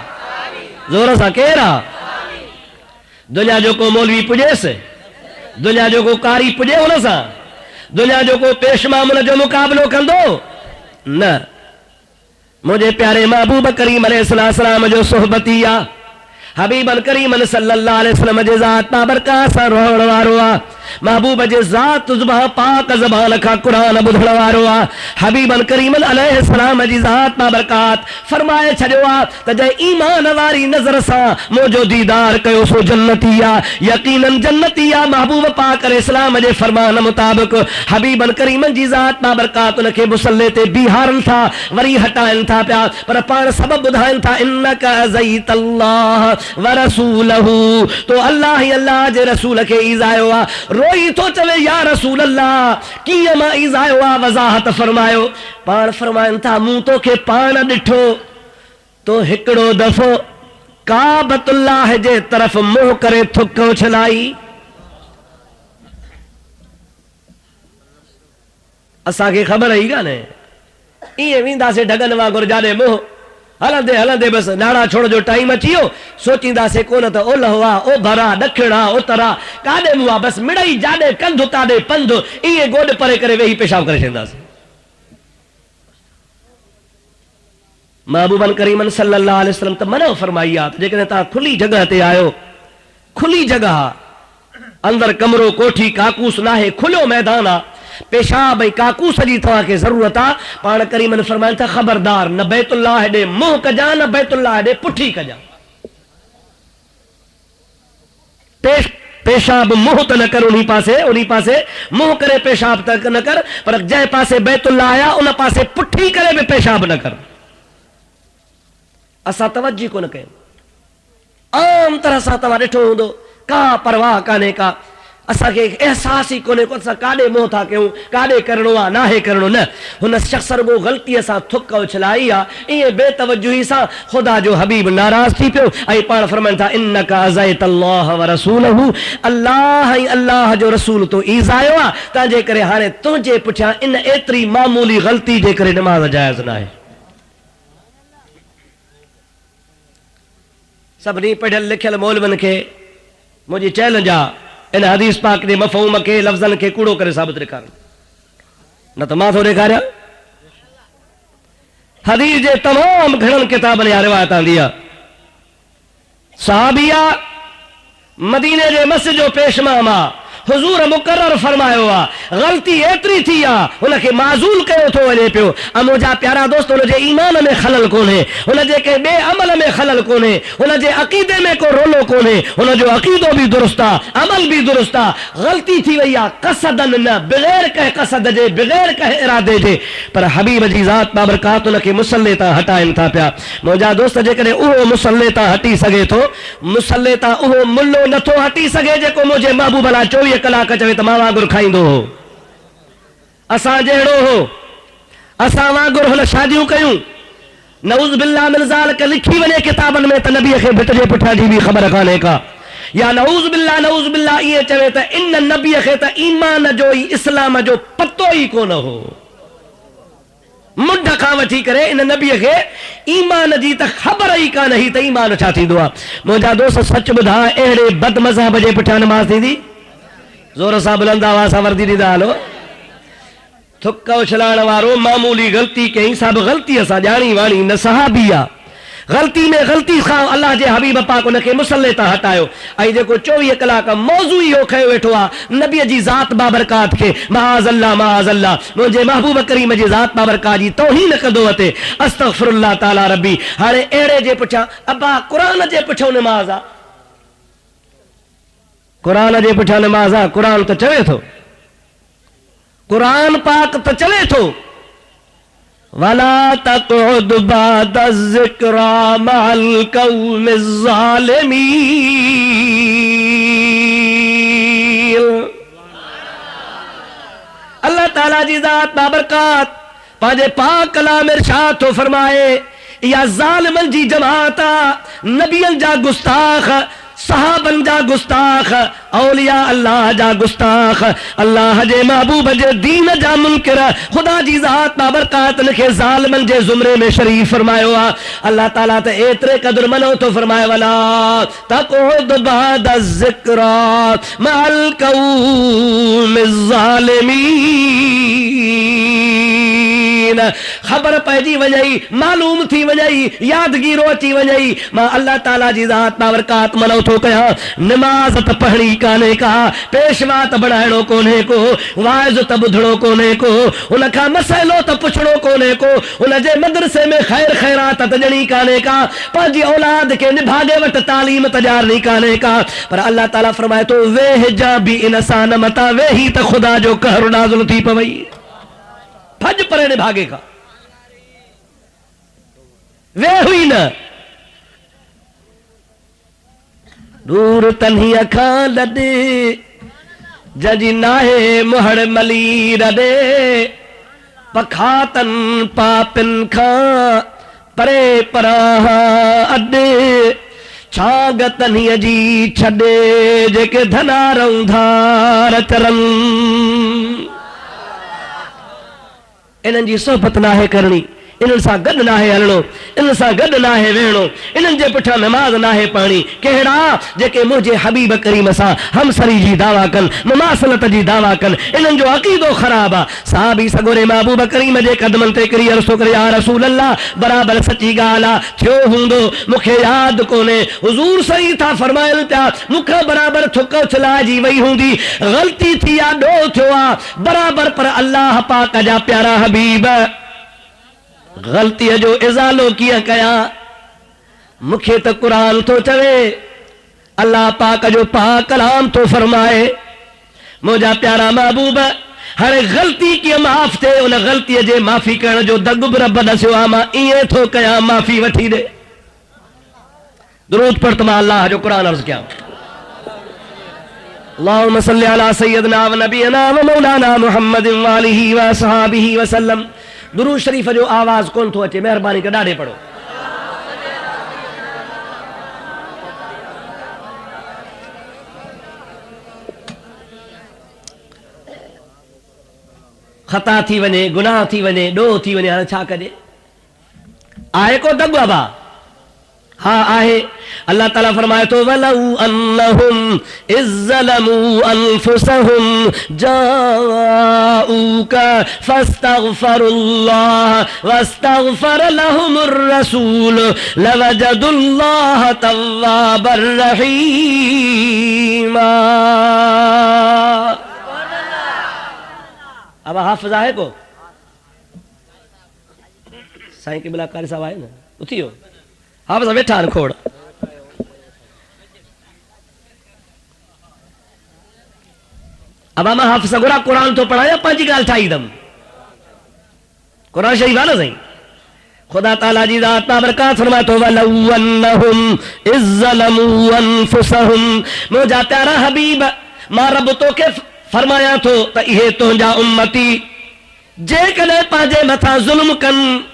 ज़ोर सां केरु आहे? दुनिया जो को मौलवी पुॼेसि, दुनिया जो को कारी पुॼे हुन सां, दुनिया जो को पेशमाम हुन जो मुक़ाबिलो कंदो न। मुंहिंजे प्यारे महबूब करीम अलैहिस्सलाम जो सोहबती आहे, हबीबन करीमन सल्लल्लाहु अलैहि वसल्लम जे ज़ात बाबरकात सां रहण वारो आहे, महबूब जे ज़ात ज़ुबान पाक ज़बान खां क़ुरान ॿुधण वारो आहे। हबीबन करीमन अलैहिस्सलाम जी ज़ात बाबरकात फरमाए छॾियो आहे त जंहिं ईमान वारी नज़र सां मुंहिंजो दीदार कयो सो जन्नती आहे, यकीनन जन्नती आहे। महबूब पाक अलैहिस्सलाम जे फरमान मुताबिक़ हबीबन करीमन जी ज़ात बाबरकात उनखे मुसल्ले ते बीहारनि था, वरी हटाइनि था पिया, पर पाण सबब ॿुधाइनि था, इन्नका अज़ैत अल्लाह व रसूलहू, तो अल्लाह ही अल्लाह जे रसूल खे ईज़ायो आहे। रोई तो चवे या रसूल अल्लाह, कीअं मां ईज़ायो आहे? वज़ाहत फरमायो, पाण फरमाइनि था, मूं तोखे पाण ॾिठो तो हिकिड़ो दफ़ो काबतुल्लाह जे तरफ़ मुंहुं करे थुक उछलाई। असांखे ख़बर ई कान्हे, ईअं वेंदासीं ढगनि वांगुरु, जाॾे मुंहुं हलंदे हलंदे बस नाड़ा छोड़ जो टाइम अची वियो, सोचींदासीं कोन त ओलह आहे, ओभर आहे, ॾखिण आहे, उतर आहे, काॾे मुंहुं आहे, बस मिड़ई जाॾे कंधु ताॾे पंधु, ईअं गोॾ परे करे वेही पेशाब करे छॾींदासीं। महबूबन करीमन सल्लल्लाहु अलैहि वसल्लम त मनो फरमाई आहे त जेकॾहिं तव्हां खुली जॻह ते आहियो, खुली जॻह, अंदरि कमरो कोठी काकूस नाहे, खुलियो मैदान आहे, पेशाब ऐं काकूस जी तव्हांखे ज़रूरत आहे, पाण करीमन फरमाइनि था, ख़बरदार न बैतुल्लाह ॾे मुंहुं कजां, न बैतुल्लाह ॾे पुठी कजां। पेशाब मुंहुं त न कर, उन पासे मुंहुं करे पेशाब त न कर, पर जंहिं पासे बैतुल्लाह आहे उन पासे पुठी करे बि पेशाब न कर। असां तवज्जो कोन कयूं, आम तरह सां तव्हां ॾिठो हूंदो, का परवाह कान्हे का, असांखे एहसास ई कोन्हे को असां काॾे मोह था कयूं, काॾे करिणो आहे नाहे करिणो न। हुन शख़्स रुगो ग़लतीअ सां थुक उछलाई आहे, ईअं बेतवजुही सां ख़ुदा जो हबीब नाराज़ थी पियो ऐं पाण फरमाइनि था, इन्नका अज़ैत अल्लाह व रसूलहू, अल्लाह ऐं अल्लाह जो रसूल तो ईज़ायो आहे, तंहिंजे करे हाणे तुंहिंजे पुठियां इन एतिरी मामूली ग़लती जे करे नमाज़ जाइज़ न आहे। सभिनी पढ़ियल लिखियल मौलवनि खे मुंहिंजी चैलेंज आहे, इन हदीस पाक जे मफ़हूम खे लफ़्ज़नि खे कूड़ो करे साबित ॾेखारण, न त मां थो ॾेखारियां। हदीस जे तमामु घणनि किताबनि या रिवायत आंदी आहे, सहाबिया मदीने जे मस्जिद जो पेशमाम आहे, हुज़ूर मुक़र्रर फरमायो आहे, ग़लती एतिरी थी आहे हुनखे माज़ूल कयो थो वञे पियो। ऐं मुंहिंजा प्यारा दोस्त, हुनजे ईमान में ख़लल कोन्हे, हुनजे कंहिं ॿिए अमल में ख़लल कोन्हे, हुनजे अक़ीदे में को रोलो कोन्हे, हुनजो अक़ीदो बि दुरुस्त आहे, अमल बि दुरुस्त आहे। ग़लती थी वई आहे क़सदन न, बग़ैर कंहिं क़सद जे, बग़ैर कंहिं इरादे जे, पर हबीब जी ज़ात बाबरकात हुनखे मुसल्ले तां हटाइनि था पिया। मुंहिंजा दोस्त, जेकॾहिं उहो मुसल्ले तां हटी सघे थो, मुसल्ले तां उहो मुल्लो नथो हटी सघे जेको मुंहिंजे महबूब लाइ 24 कलाक चवे त मां वांगुरु खाईंदो हो, असां जहिड़ो हो, असां वांगुरु हुन शादियूं कयूं, नऊज़ बिल्लाह मिन ज़ालिक लिखी वञे किताबनि में त नबीअ खे भिट जे पुठियां जी बि ख़बर कान्हे का, या नऊज़ बिल्लाह ईअं चवे त इन नबीअ खे त ईमान जो ई इस्लाम जो पतो ई कोन हो, मुंड खां वठी करे इन नबीअ खे ईमान जी त ख़बर ई कान हुई त ईमान छा थींदो आहे। मुंहिंजा दोस्त सच ॿुधा, अहिड़े बद मज़हब जे पुठियां नमाज़ थींदी? जोर सां बुलंद आवाज़ सां वर्दी ॾींदा हलो। थुक उछलाइण वारो मामूली ग़लती कई, सब ग़लती असां ॼाणी वाणी न सहाबी आ। ग़लती में ग़लती खां अल्लाह जे हबीब पाक उनखे मुसल्ले तां हटायो। ऐं जेको 24 कलाक मौज़ू इहो खयो वेठो आहे नबीअ जी ज़ात बाबरकात खे, महाज़ अल्लाह मुंहिंजे महबूब करीम जी ज़ात बाबरकात जी तौहीन कंदो अचे। अस्तग़फिरुल्लाह ताला रब्बी। हाणे अहिड़े जे पुठियां अब्बा क़ुरान जे पुठियां नमाज़ आहे, क़ुरान जे पुठियां नमाज़ आहे। क़ुरान त चवे थो, क़ुरान पाक त चवे थो वला तक़उद बाद ज़िक्रा मअल क़ौमि ज़ालिमीन। अल्लाह ताला जी ज़ात बाबरकात पंहिंजे पाक कलाम इरशाद थो फरमाए, या ज़ालिमन जी जमात नबियन जा गुस्ताख, सहाबन जा गुस्ताख, औलिया अल्लाह जा गुस्ताख, अल्लाह जे महबूब जे दीन जा मुनकिर, खुदा जी ज़ात बाबरकात के ज़ालिमन जे ज़ुमरे में शरीफ फरमायो आ। अल्लाह ताला त एतरे कदर मनो तो फरमाए वला तक़उद बाद ज़िक्रा मअल क़ौमि ज़ालिमीन। खबर पइजी वञई, मालूम थी वञई, यादगीरो अची वञई, मां अल्लाह ताला जी ज़ात बाबरकात मनो थो कयां। नमाज त पढ़णी काने का, पेशवा त बढ़ाइणो कोन्हे को, वाइज़ त ॿुधणो कोन्हे को, उनखां मसइलो त पुछणो कोन्हे को, उनजे मदरसे में ख़ैर ख़ैरात त ॾियणी काने का, पंहिंजी औलाद खे निभागे वटि तालीम त ॾियारणी काने का। पर अल्लाह ताला फरमाए थो वेह जा बि इंसान मता वेही त ख़ुदा जो कहर नाज़िल थी पवई। भज परे निभागे का वे हुई न दूर तन्ही अखां लॾे जजी नाहे मुहड़ मली रॾे पखातन पापिन खां परे परां अॾे छाग तन्हीअ जी छॾे जेके धनारऊं धार चरनि। इन्हनि जी सोहबत नाहे करणी, इन्हनि सां गॾु नाहे हलणो, इन्हनि सां गॾु नाहे वेहणो, इन्हनि जे पुठियां नमाज़ नाहे पढ़णी। कहिड़ा जेके मुंहिंजे हबीब करीम सां हमसरी जी दावा कनि, मुमासलत जी दावा कनि, इन्हनि जो अक़ीदो ख़राब आहे। साहबी सगोरे महबूब करीम जे कदमनि ते किरी अर्ज़ु करे या रसूल अल्लाह, बराबरि सची ॻाल्हि आहे, थियो हूंदो मूंखे यादि कोन्हे, हुज़ूर सही था फरमाइनि पिया, मूंखां बराबरि थुक उछलाइजी वई हूंदी, ग़लती थी आहे, ॾोह थियो आहे बराबरि, पर अल्लाह पाक जा प्यारा हबीब ग़लतीअ जो इज़ालो कीअं कयां। मूंखे त क़ुरान थो चवे, अल्लाह पाक जो पाक कलाम थो फरमाए, मुंहिंजा प्यारा महबूब हाणे ग़लती कीअं माफ़ थिए, उन ग़लतीअ जे माफ़ी करण जो दग बि रब दसियो आहे, मां ईअं थो कयां माफ़ी वठी ॾे। दुरूद पढ़ त मां अल्लाह जो क़ुरान अर्ज़ कयां। अल्लाहुम्मा सल्लि अला सय्यदना व नबियना व मौलाना मुहम्मदिन व आलिहि व असहाबिहि व सल्लम। दुरूद शरीफ जो आवाज़ कोन थो अचे, महिरबानी करे ॾाढे पढ़ो। ख़ता थी वञे, गुनाह थी वञे, ॾोह थी वञे, हाणे छा कजे? आहे को दग बाबा? हा आहे। अल्लाह ताला फरमाए थो वलऊ अन्नहुम इज़्ज़लमू अनफुसहुम जाऊका फस्तगफरुल्लाह वस्तगफर लहुमुर रसूल लवजदुल्लाह तव्वाबर रहीमा। अब हाफिज़ आहे को? साईं के बिला कारी साहब आहे न, उथियो हाफिज़ वेठा आहिनि खोड़। अब मां हाफिज़ घुरा क़ुरान तो पढ़ाया, पंहिंजी ॻाल्हि ठाहींदमि। क़ुरान शरीफ़ आहे न साईं, खुदा ताला जी ज़ात बाबरकात फरमाए थो वलऊ अन्नहुम इज़्ज़लमू अनफुसहुम। मुंहिंजा प्यारा हबीब, मां रब तोखे फरमाया थो त इहे तुंहिंजा उम्मती जेकॾहिं पंहिंजे मथां ज़ुल्म कनि,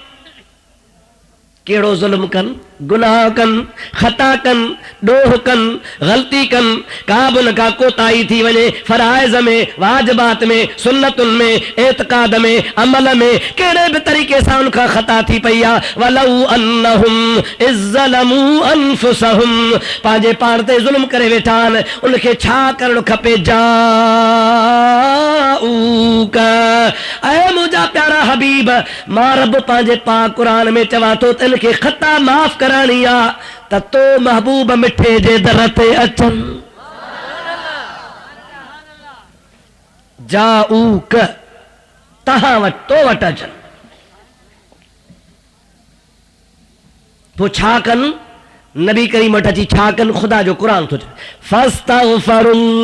कहिड़ो ज़ुल्म कनि? गुनाह कन, खता कन, डोह कन, गलती कन, काबुल का कोताही थी वने फराइज में, वाजिबात में, सुन्नतुन में, एतकाद में, अमल में केड़े भी तरीके से उनका खता थी पईया। वलऊ अन्नहुम इज़्ज़लमू अनफुसहुम पांजे पाण ते जुल्म करे वेठान उनके छा करण खपे। जाऊका ऐ मुंहिंजा प्यारा हबीब मां रब पांजे पाक कुरान में चवा तो तिन के खता माफ करानी आ त तो महबूब मिठे जे दर ते अचन। जाऊक तहां वट तो वट अचन तो छा कन नबी करीम वट अची छा कन खुदा जो कुरान तो फस्तगफिरुल्लाह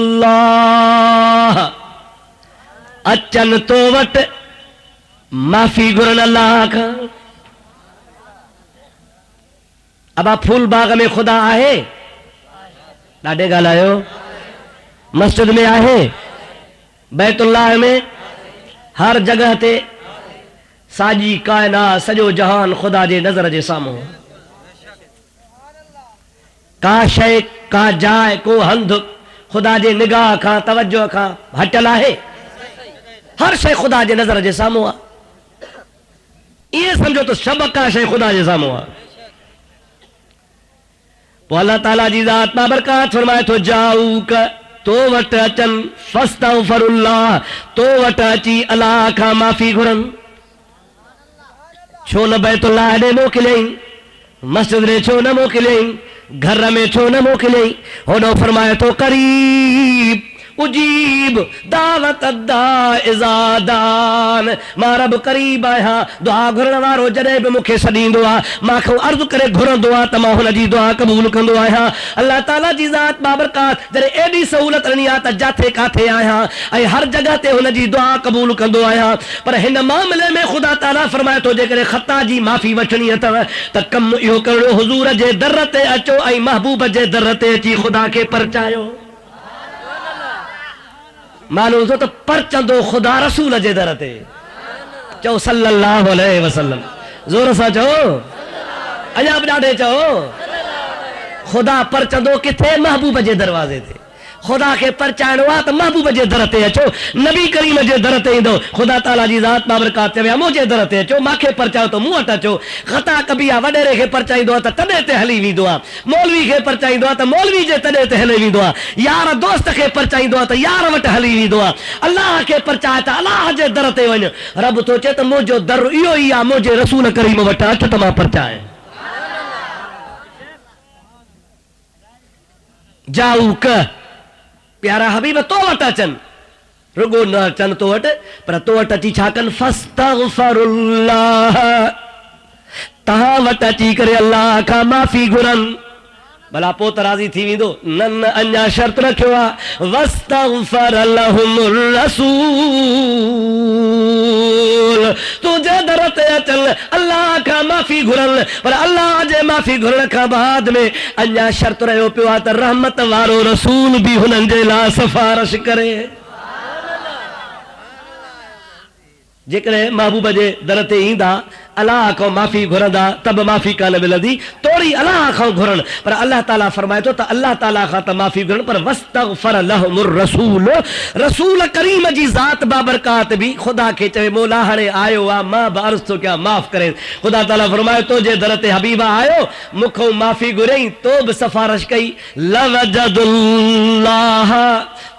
अचन तो वट माफी घुरन अल्लाह का। अब आप फूल बाग में खुदा आहे ॾाढे ॻाल्हायो, मस्जिद में आहे, बैतुल्लाह में, हर जगह ते साजी कायनात सॼो जहान खुदा जे नज़र जे साम्हूं। का शइ का जाइ को हंध खुदा जे निगाह खां तवज्जो खां हटियल आहे? हर शइ खुदा जे नज़र जे साम्हूं आहे। ये समझो तो सब का शइ खुदा जे साम्हूं आहे। पोइ अल्लाह ताला जी ज़ात बाबरकात फरमाए थो जाऊक तो वट अचन फस्तगफिरुल्लाह तो वट अची अल्लाह खां माफ़ी घुरन। छो न बैतुल्लाह ॾे मोकिलियईं, मस्जिद ॾे छो न मोकिलियईं, घर में छो न मोकिलियईं? होॾो फरमाए थो करीब उजीब दावत दान मां रब करीब आहियां। दुआ घुरण वारो जॾहिं बि मूंखे सॾींदो आहे मां अर्ज़ करे घुरंदो आहे त मां हुनजी दुआ क़बूल कंदो आहियां। अल्लाह ताला जी ज़ात बाबरकात जॾहिं एॾी सहूलियत ॾिनी आहे त जिथे काथे आहियां ऐं हर जगह ते हुनजी दुआ क़बूल कंदो आहियां। पर हिन मामले में ख़ुदा ताला फरमाए थो जेकॾहिं ख़ता जी माफ़ी वठणी अथव त कमु इहो करिणो हुज़ूर जे दर ते अचो ऐं महबूब जे दर ते अची ख़ुदा खे परचायो। मालूम थो त परचंदो ख़ुदा रसूल जे दर ते। चओ सल्लल्लाहु अलैहि वसल्लम, ज़ोर सां चओ, अञा बि ॾाढे चओ। ख़ुदा परचंदो किथे? महबूब जे दरवाज़े ते। खुदा के परचाइणो आहे त महबूब जे दर ते अचो, नबी करीम जे दर ते ईंदो। ख़ुदा ताला जी ज़ात बाबरकात चवे मुंहिंजे दर ते अचो, मूंखे परचायो त मूं वटि अचो। ख़ता कबी आहे वॾेरे खे परचाईंदो आहे त तॾहिं ते हली वेंदो आहे, मौलवी खे परचाईंदो आहे त मौलवी जे तॾहिं ते हली वेंदो आहे, यार दोस्त खे परचाईंदो आहे त यार वटि हली वेंदो आहे। अलाह खे परचाए त अलाह जे दर ते वञ। रब थो चए त मुंहिंजो दर इहो ई आहे, मुंहिंजे रसूल करीम वटि अच त मां परचाए। जाऊक प्यारा हबीब तो वट अचन, रुगो न अचन तो वट पर तो वट अची छा कन? फस्तगफिरुल्लाह तहां वट अची करे अल्लाह खां माफ़ी घुरन। भला पोइ त राज़ी थी वेंदो? न न, अञा शर्त रखियो आहे वस्तगफर लहुमुर रसूल। तुंहिंजे दर ते अचन अल्लाह खां माफ़ी घुरन, पर अल्लाह जे माफ़ी घुरण खां बाद में अञा शर्त रहियो पियो आहे त रहमत वारो रसूल बि हुननि जे लाइ सिफारिश करे। जेकॾहिं महबूब जे दर ते ईंदा अल्लाह खां माफ़ी घुरंदा त बि माफ़ी कान मिलंदी, तोड़ी अल्लाह खां घुरन। पर अल्लाह ताला फरमाए थो त अल्लाह ताला खां त माफ़ी घुरन, पर वस्तगफर लहुमुर रसूल। रसूल करीम जी ज़ात बाबरकात बि ख़ुदा खे चवे मौला हाणे आयो आहे, मां बि अर्ज़ थो कयां माफ़ करे। ख़ुदा ताला फरमाए तो जे दर ते हबीबा आयो, मूंखां माफ़ी घुरियईं, तो बि सिफारिश कई लवजदुल्लाह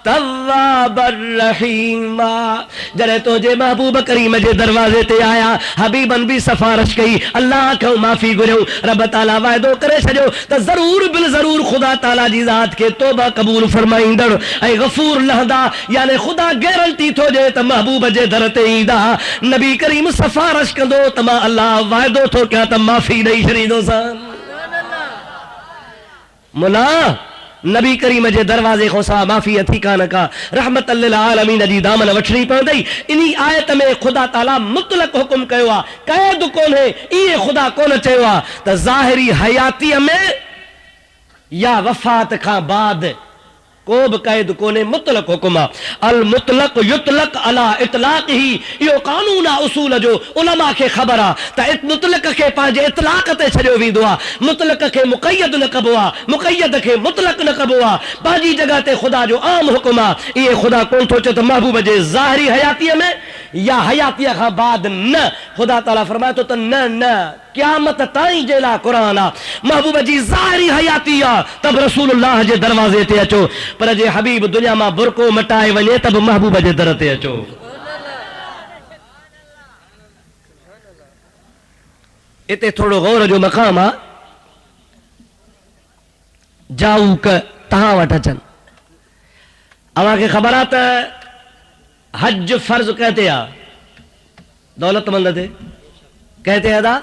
तव्वाबर रहीमा। जॾहिं तो जे महबूब करीम जे दरवाज़े ते आया, हबीबन बि सिफारिश कई, अल्लाह खां माफ़ी घुरियो। रब ताला वाइदो करे छॾियो त ज़रूर बिल ज़रूर ख़ुदा ताला जी ज़ात खे तौबा क़बूल फरमाईंदड़ ऐं गफ़ूर लहंदा। यानी ख़ुदा गारंटी थो ॾे त महबूब जे दर ते ईंदा, नबी करीम सिफारिश कंदो त मां अल्लाह वाइदो थो कयां त माफ़ी ॾेई छॾींदोसां। मुला नबी करीम जे दरवाज़े खां सा माफ़ी अथी कान का, रहमत लिल आलमीन जी दामन वठणी पवंदी। इन्ही आयत में ख़ुदा ताला मुतलक हुकुम कयो आहे, क़ैद कोन्हे। इहे ख़ुदा कोन चयो आहे त ज़ाहिरी हयातीअ में या वफ़ात खां बाद को भी कैद कोने मुतलक हुकुम अल मुतलक युतलक अला इतलाक ही यो कानून उसूल जो उलमा के खबर आ त मुतलक के पांजे इतलाक ते छड़ियो विंदो आ मुतलक के मुक़य्यद न कबो आ मुक़य्यद के मुतलक न कबो आ पांजी जगह ते खुदा जो आम हुकुम आ ये खुदा कोन थो चे त महबूब जे ज़ाहिरी हयाती में या हयाती का बाद न खुदा ताला फरमाए तो न न क़यामत ताईं जे ला कुरान आ महबूब जी ज़ाहिरी हयाती आ तब रसूलुल्लाह जे दरवाजे ते अचो पर जे हबीब दुनिया में बुरको मटाए वने तब महबूब जे दर ते अचो इते थोड़ो गौर जो मकाम आ जाऊ क तहां वट अचन अवां के खबर आ त हज फर्ज कहते आ दौलतमंद थे कहते अदा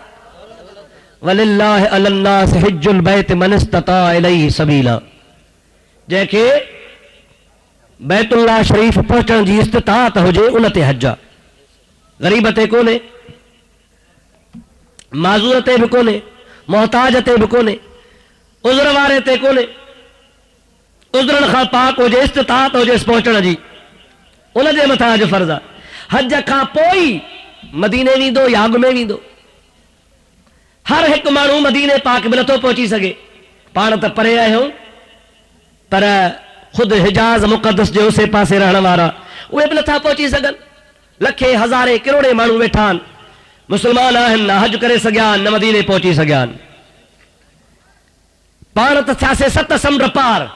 वलिल्लाहि अलन्नास हिज्जुल बैत मन इस्तता इलैहि सबीला जंहिंखे बैतुल्लाह शरीफ पहुचण जी इस्तिताअत हुजे उन ते हज आ गरीब ते कोन्हे माज़ूर ते भी कोन्हे मोहताज ते भी कोन्हे उज़र वारे ते कोन्हे उज़रन खां पाक हुजे इस्तिताअत हुजे पहुचण जी उन जे मथां हज फर्ज आ हज खां पोइ मदीने वेंदो या अॻु में वेंदो हर हिकु माण्हू मदीने पाक में नथो पहुची सघे पाण त परे आहियूं पर ख़ुदि हिजाज़ मुक़दस जे उसे पासे रहण वारा उहे बि नथा पहुची सघनि लखे हज़ारे किरोड़े माण्हू वेठा आहिनि मुस्लमान आहिनि न हज करे सघिया आहिनि न मदीने पहुची सघिया आहिनि पाण त थियासीं 7 समुंड पार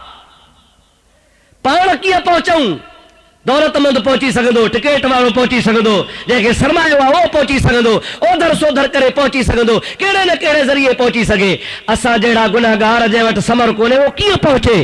पाण कीअं पहुचूं दौलतमंद पहुची सघंदो टिकट वारो पहुची सघंदो जंहिंखे सरमायो आहे उहो पहुची सघंदो ओधर सोधर करे पहुची सघंदो कहिड़े न कहिड़े ज़रिए पहुची सघे असां जहिड़ा गुनहगार जंहिं वटि समर कोन्हे उहो कीअं पहुचे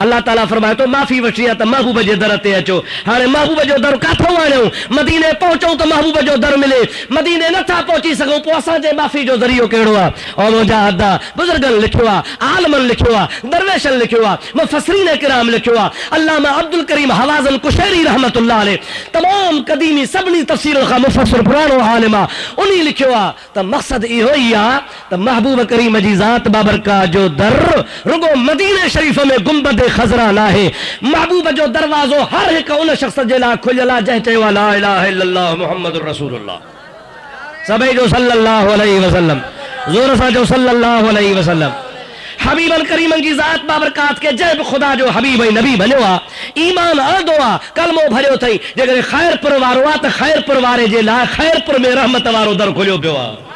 अल्लाह ताला फरमाए तो माफ़ी वठी आहे त महबूब जे दर ते अचो हाणे महबूब जो दर काथो आणियूं मदीने पहुचूं त महबूब जो दर मिले मदीने नथा पहुची सघूं पोइ असांजे माफ़ी जो ज़रियो कहिड़ो आहे और मुंहिंजा अदा बुज़ुर्गनि लिखियो आहे आलमनि लिखियो आहे दरवेशनि लिखियो आहे मुफ़स्सिरीन किराम लिखियो आहे अल्लामा अब्दुल करीम हवाज़िल कुशैरी रहमतुल्लाह अलैह तमामु क़दीमी सभिनी तफ़सीर खां मुफ़स्सिर पुराणो आलिम आहे उन लिखियो आहे त मक़सदु इहो ई आहे त महबूब करीम जी ज़ात बाबरकात जो दर रुगो मदीने शरीफ़ में गुंबद खज़रा ना है महबूब जो दरवाजो हर एक उन शख्स जे लाइ खुलियल आहे जंहिं चयो ला इलाहा इल्लल्लाह मुहम्मदुर रसूलुल्लाह सभई जो सल्लल्लाहु अलैहि वसल्लम ज़ोर सां जो सल्लल्लाहु अलैहि वसल्लम हबीबन करीमन जी ज़ात बाबरकात के जब खुदा जो हबीब ऐं नबी बनियो आहे ईमान आणिंदो आहे कलमो भरियो अथई जेकॾहिं ख़ैरपुर वारो आहे त ख़ैरपुर वारे जे लाइ ख़ैरपुर में रहमत वारो दर खुलियो पियो आहे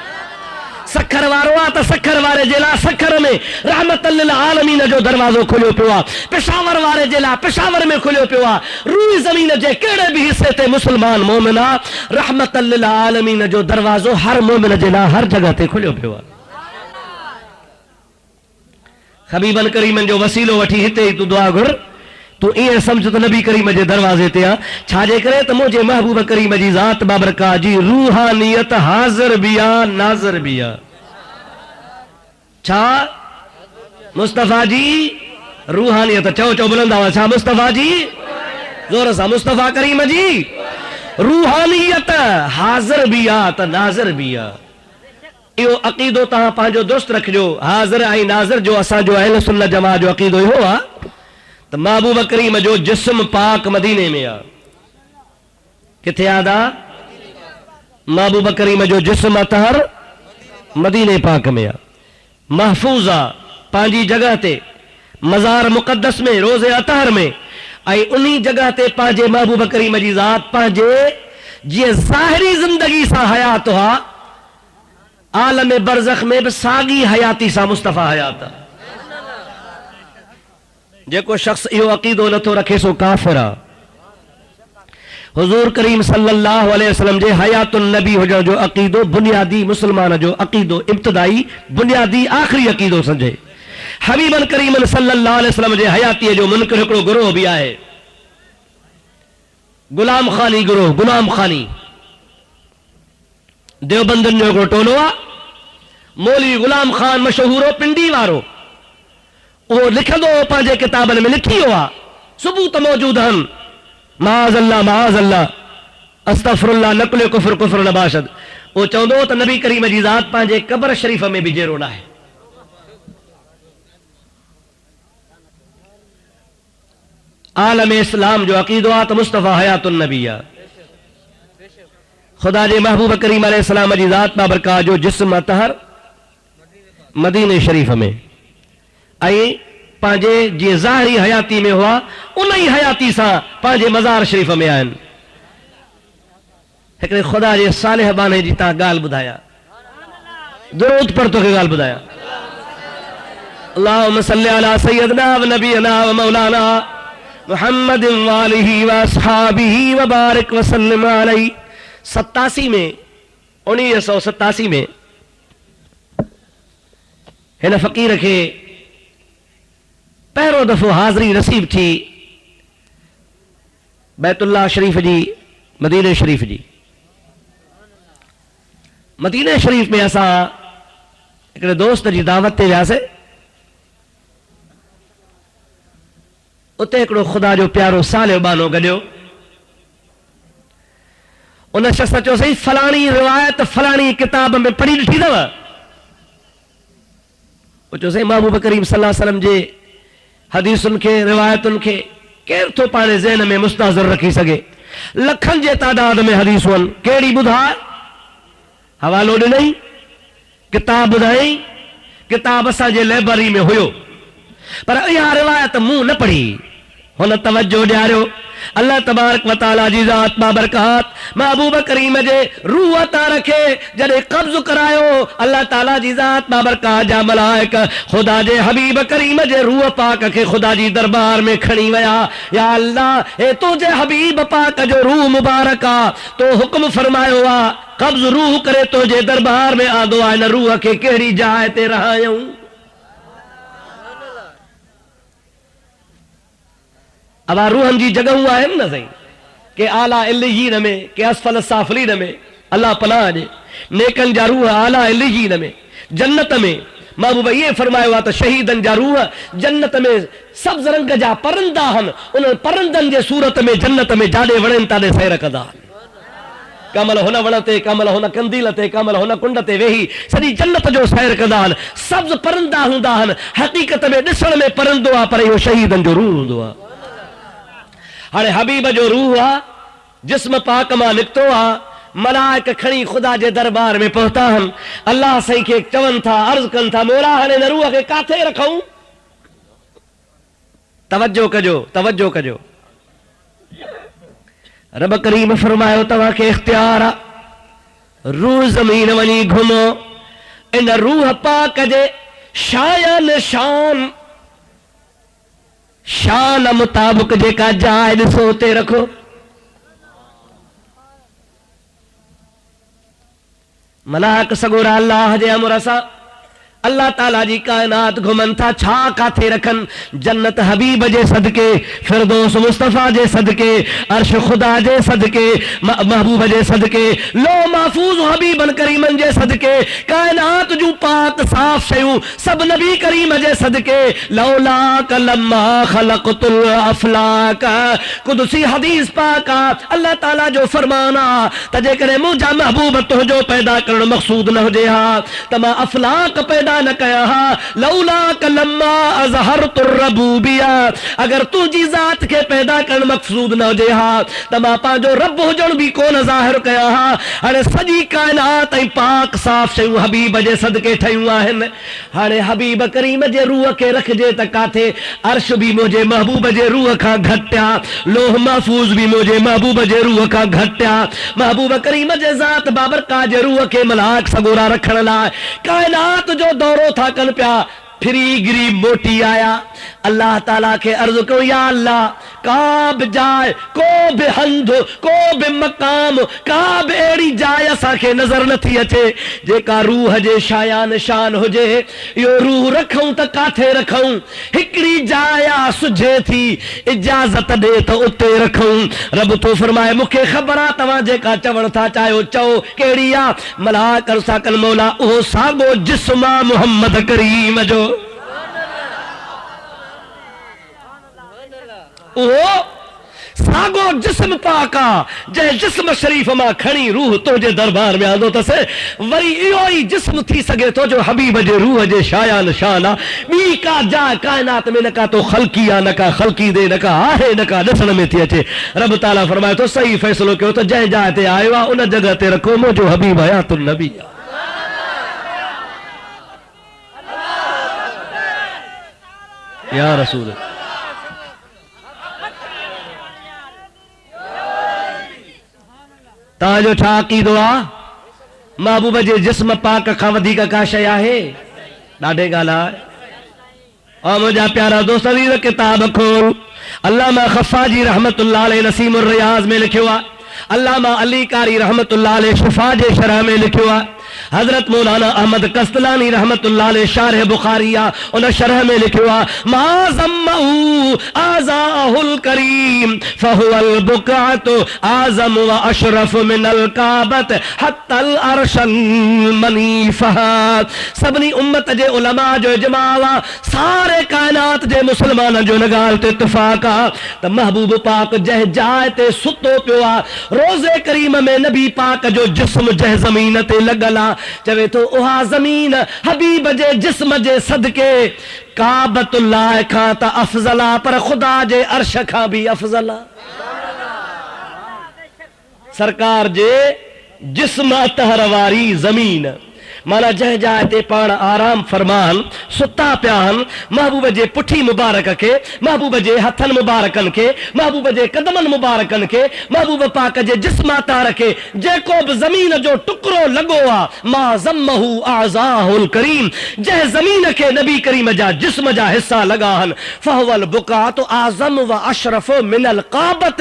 सखर वारो आहे त सखर वारे जे लाइ सखर में रहमतल लिल आलमीन जो दरवाज़ो खुलियो पियो आहे पेशावर वारे जे लाइ पेशावर में खुलियो पियो आहे रूई ज़मीन जे कहिड़े बि हिसे ते मुस्लमान मोमिन आहे रहमतल लिल आलमीन जो दरवाज़ो हर मोमिन जे लाइ हर जगह ते खुलियो पियो आहे हबीबन करीमन जो वसीलो वठी हिते ई तूं दुआ घुर तूं ईअं सम्झ त नबी करीम जे दरवाज़े ते आहे छाजे करे त मुंहिंजे महबूब करीम जी ज़ात बाबरकात जी रूहानियत हाज़िर बि आहे नाज़िर बि आहे छा मुस्तफ़ा जी रूहानियत चओ चओ बुलंद आवाज़ छा मुस्तफ़ा जी ज़ोर सां मुस्तफ़ा करीम जी रूहानियत हाज़िर बि आहे त नाज़िर बि आहे इहो अक़ीदो तव्हां पंहिंजो दुरुस्त रखिजो हाज़िर ऐं नाज़िर जो असांजो अहल सुन्नत जमात जो अक़ीदो इहो आहे त महबूब करीम जो जिस्म पाक मदीने में आहे किथे याद आहे महबूब करीम जो जिस्म अतहर मदीने पाक में आहे महफूज़ आहे पंहिंजी जगह ते मज़ार मुक़द्दस में रोज़े अतहर में ऐं उन्ही जगह ते पंहिंजे महबूब करीम जी ज़ात पंहिंजे जीअं ज़ाहिरी ज़िंदगी सां हयात हुआ आलम बरज़ख में भी सागी हयाती सा मुस्तफ़ा हयात आहे जेको शख्स इहो अक़ीदो नथो रखे सो काफ़िर आहे हुज़ूर करीम सल्लल्लाहु अलैहि वसल्लम जे हयातुन नबी हुजण जो अक़ीदो बुनियादी मुसलमान जो अक़ीदो इब्तिदाई बुनियादी आख़िरी अक़ीदो समझे हबीबन करीमन सल्लल्लाहु अलैहि वसल्लम जे हयातीअ जो मुनकिर हिकिड़ो गुरोह बि आहे गुलाम खानी गुरोह गुलाम खानी देवबंदन जो हिकिड़ो टोलो आहे मौलवी गुलाम खान मशहूरो पिंडी वारो वो लिखंदो पंहिंजे किताबनि में लिखी वियो आहे सबूत मौजूद आहिनि माज़ अल्लाह अस्तग़फिरुल्लाह नकुल कुफ्र कुफ्र नबाशद वो चवंदो त नबी करीम जी ज़ात पंहिंजे कब्र शरीफ़ में बि जहिड़ो न आहे आलम इस्लाम जो अकीदो आहे त मुस्तफ़ा हयातुन नबी आहे। खुदा जे महबूब करीम अलैहिस्सलाम जी ज़ात बाबरकात जो जिस्म अतहर मदीने शरीफ में ऐं पंहिंजे जीअं ज़ाहिरी हयाती में हुआ उन ई हयाती सां पंहिंजे मज़ार शरीफ में आहिनि। हिकिड़े ख़ुदा जे सालिह बाने जी तव्हां ॻाल्हि ॿुधाया, दुरूद पर तोखे ॻाल्हि ॿुधाया। अल्लाहुम्मा सल्लि अला सय्यदना व नबीना व मौलाना मुहम्मदिन व आलिहि व अस्हाबिहि व बारिक व सल्लिम अलैहि। 87 में 1987 में हिन फ़क़ीर खे पहिरों दफ़ो हाज़िरी नसीब थी बैतुल्लाह शरीफ जी, मदीने शरीफ जी। मदीने शरीफ में असां हिकिड़े दोस्त जी दावत ते वियासीं। उते हिकिड़ो ख़ुदा जो प्यारो सालिह बानो गॾियो। उन शख़्स चयो सही फलाणी रिवायत फलाणी किताब में पढ़ी ॾिठी अथव? चयो सही महबूब करीम सल्लल्लाहु अलैहि वसल्लम जे हदीसुनि खे रिवायतुनि खे केरु थो पाणे ज़हन में मुस्तहज़र रखी सघे। लखनि जे तादाद में हदीसूं आहिनि। कहिड़ी ॿुधाए? हवालो ॾिनई, किताब ॿुधाई, किताब असांजे लाइब्रेरी में हुयो, पर इहा रिवायत मूं न पढ़ी। हुन तवज्जो ॾियारियो। अल्लाह तबारक व तआला जी ज़ात बाबरकात महबूब करीम जे रूह ता रखे जॾहिं कब्ज़ करायो। अल्लाह ताला जी ज़ात बाबरकात जा मलाइक खुदा जे हबीब करीम जे रूह पाक खे खुदा जी दरबार में खणी विया। या अल्लाह, हे तुंहिंजे हबीब पाक जो रूह मुबारक आ, तो हुक्म फरमायो आ कब्ज़ रूह करे तुंहिंजे दरबार में आंदो आहे। हिन रूह खे कहिड़ी जाइ ते रहायूं? अब रूहनि जी जॻहूं आहिनि न सही, के आला इल्लियीन में, के असफल साफलीन में। अल्लाह पनाह ॾे। नेकनि जा रूह आला इल्लियीन में, जन्नत में। महबूब ये फरमायो आहे त शहीदनि जा रूह जन्नत में सब्ज़ रंग जा परंदा आहिनि। उन परंदनि जे सूरत में जन्नत में जाॾे वणनि ताॾे सैर कंदा आहिनि। कमल हुन वण ते, कमल हुन कंदील ते, कमल हुन कुंड ते वेही सॼी जन्नत जो सैर कंदा आहिनि। सब्ज़ परंदा हूंदा आहिनि। हक़ीक़त में ॾिसण में परंदो आहे, पर इहो शहीदनि जो रूह हूंदो आहे। हाणे हबीब जो रूह आहे, जिस्म पाक मां निकितो आहे। मलाइक खणी खुदा जे दरबार में पहुता आहिनि। अल्लाह साईं खे चवनि था, अर्ज़ कनि था, मौला हाणे हिन रूह खे काथे रखूं? तवज्जो कजो, तवज्जो कजो। रब करीम फरमायो तव्हांखे इख्तियार आहे, रूह ज़मीन वञी घुमो, इन रूह पाक जे शान शान शान मुताबिक जेका जाइ ॾिसो उते रखो। मलाइक सगोरा अल्लाह जे अमर सां अल्लाह ताला जी कायनात घुमन था। छा काथे रखन? जन्नत हबीब जे सदके, फिरदौस मुस्तफा जे सदके, अर्श खुदा जे सदके, महबूब जे सदके, लो महफूज हबीबन करीमन जे सदके, कायनात जूं पाक साफ शयूं सब नबी करीम जे सदके। लौला कलम्मा खलक़तुल अफलाक, कुदसी हदीस पाक अल्लाह ताला जो फरमाना त जेकॾहिं मुंहिंजा महबूब तुंहिंजो पैदा करण मक़सूद न हुजे हा त मां अफलाक पैदा न कया हा। लौला कलम्मा अज़हरतु रबूबिया, अगर तुंहिंजी ज़ात खे पैदा करण मक़सूद न हुजे हा त मां पंहिंजो रब हुजण बि कोन ज़ाहिर कया हा। हाणे सॼी कायनात ऐं पाक साफ़ शयूं हबीब जे सदके ठहियूं आहिनि। हाणे हबीब करीम जे रूह खे रखिजे त काथे? अर्श बि मुंहिंजे महबूब जे रूह खां घटि आहे, लोह महफूज़ बि मुंहिंजे महबूब जे रूह खां घटि आहे। महबूब करीम जे ज़ात बाबरकात जे रूह खे मलाइक सगोरा रखण लाइ कायनात जो दौरो था कनि पिया। फिरी गिरी मोटी आया। अल्लाह ताला के अर्ज कयो, या अल्लाह, का बि जाए, को बि हंध, को बि मकाम, का बि अहिड़ी जाइ असांखे नज़र नथी अचे जेका रूह जे शायान शान हुजे। इहो रूह रखूं त काथे रखूं? हिकिड़ी जाइ आहे सुझे थी, इजाज़त ॾे त उते रखूं। रब तो फरमाए, मूंखे ख़बर आहे तव्हां जेका चवण था चाहियो चओ। कहिड़ी आहे? मलाइक अर्ज़ था कनि, मौला उहो साॻियो जिस्म आहे मुहम्मद करीम जो। उहो सागो जिस्म पाका जै जिस्म शरीफ मां खणी रूह तुझे दरबार में आंदो तसे वरी इहो ही जिस्म थी सके तो जो हबीब जे रूह जे शाया निशान आ बी का जा कायनात में न का तो खल्की आ न का खल्की दे न का आहे न का ॾिसण में थी अचे। रब ताला फरमाए तो सही फैसलो कयो तो जंहिं जाइ ते आयो आहे उन जगह ते रखो मुंहिंजो हबीब हयातुन नबी आहे। या रसूल तव्हांजो छा अक़ीदो आहे? महबूब जे जिस्म पाक खां वधीक का शइ आहे? ॾाढे ॻाल्हि आहे। और मुंहिंजा प्यारा दोस्त अज़ीज़ किताब खोल अल्लामा खफ़ाजी रहमतुल्लाह अलैह नसीमुर रियाज़ में लिखियो आहे, अल्लामा अली कारी रहमतुल्लाह अलैह शिफा जे शरह में लिखियो आहे, हजरत मौलाना अहमद कस्तलानी रहमतुल्लाह अलैह शारह बुखारिया उन शरह में लिखियो आहे मा ज़म्महु आज़ाहुल करीम फहुवल बुक़अतु आज़म व अशरफ मिनल काबत हत्तल अर्शल मनीफ़हा। सभिनी उम्मत जे उलमा जो इजमा आहे, सारे कायनात जे मुसलमाननि जो इन ॻाल्हि ते इत्तिफ़ाक़ आहे त महबूब पाक जंहिं जाइ ते सुतो पियो आहे रोज़े करीम में नबी पाक जो जिस्म जंहिं ज़मीन ते लॻल आहे चवे तो उहा ज़मीन हबीब जे जिस्म जे सदके काबतुल्लाह खां त अफज़ल आहे पर खुदा जे अर्श खां भी अफज़ल आहे। सरकार जे जिस्म अतहर वारी ज़मीन माना जंहिं जाइ ते पाण आराम फरमान सुता पिया आहिनि महबूब जे पुठी मुबारक के महबूब जे हथनि मुबारकनि के महबूब जे कदमनि मुबारकनि के महबूब पाक जे जिस्म अतहर के जेको बि ज़मीन जो टुकड़ो लॻो आहे मा ज़म्महु आज़ाहुल करीम जंहिं ज़मीन के नबी करीम जा जिस्म जा हिस्सा लॻा आहिनि फहुवल बुक़अतु आज़म व अशरफ मिनल काबत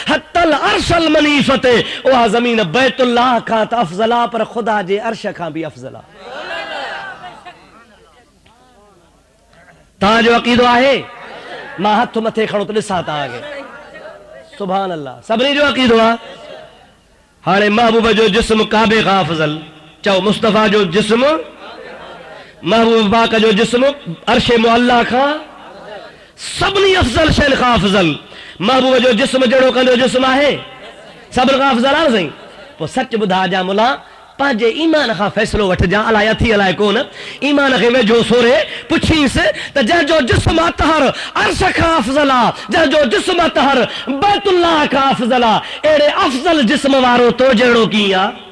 हत्तल अर्शल मनीफ़त उहा ज़मीन बैतुल्लाह खां त अफ़ज़ल आहे पर खुदा जे अर्श खां भी अफ़ज़ल। तव्हांजो अक़ीदो आहे? मां हथ मथे खणो तो ॾिसां तव्हांखे। सुभान अल्लाह। सभिनी जो अक़ीदो आहे। हाणे महबूब जो जिस्म काबे खां अफ़ज़ल चओ, मुस्तफ़ा जो जिस्म महबूब पाक जो जिस्म अर्श मुअल्ला खां सभिनी अफ़ज़ल शयुनि खां अफ़ज़ल महबूब जो जिस्म जहिड़ो कंदो जिस्म आहे सभिनि खां अफ़ज़ल आहे न साईं। पोइ सच ॿुधा जा मुला पंहिंजे ईमान खां फ़ैसिलो वठिजां, अलाए अथी अलाए कोन, ईमान खे वेझो सोरे पुछीस त जंहिंजो जिस्म अतहर अर्श खां अफ़ज़ल आहे जंहिंजो जिस्म अतहर बैतुल्लाह खां अफ़ज़ल आहे अहिड़े अफ़ज़ल जिस्म वारो तो जहिड़ो कीअं आहे?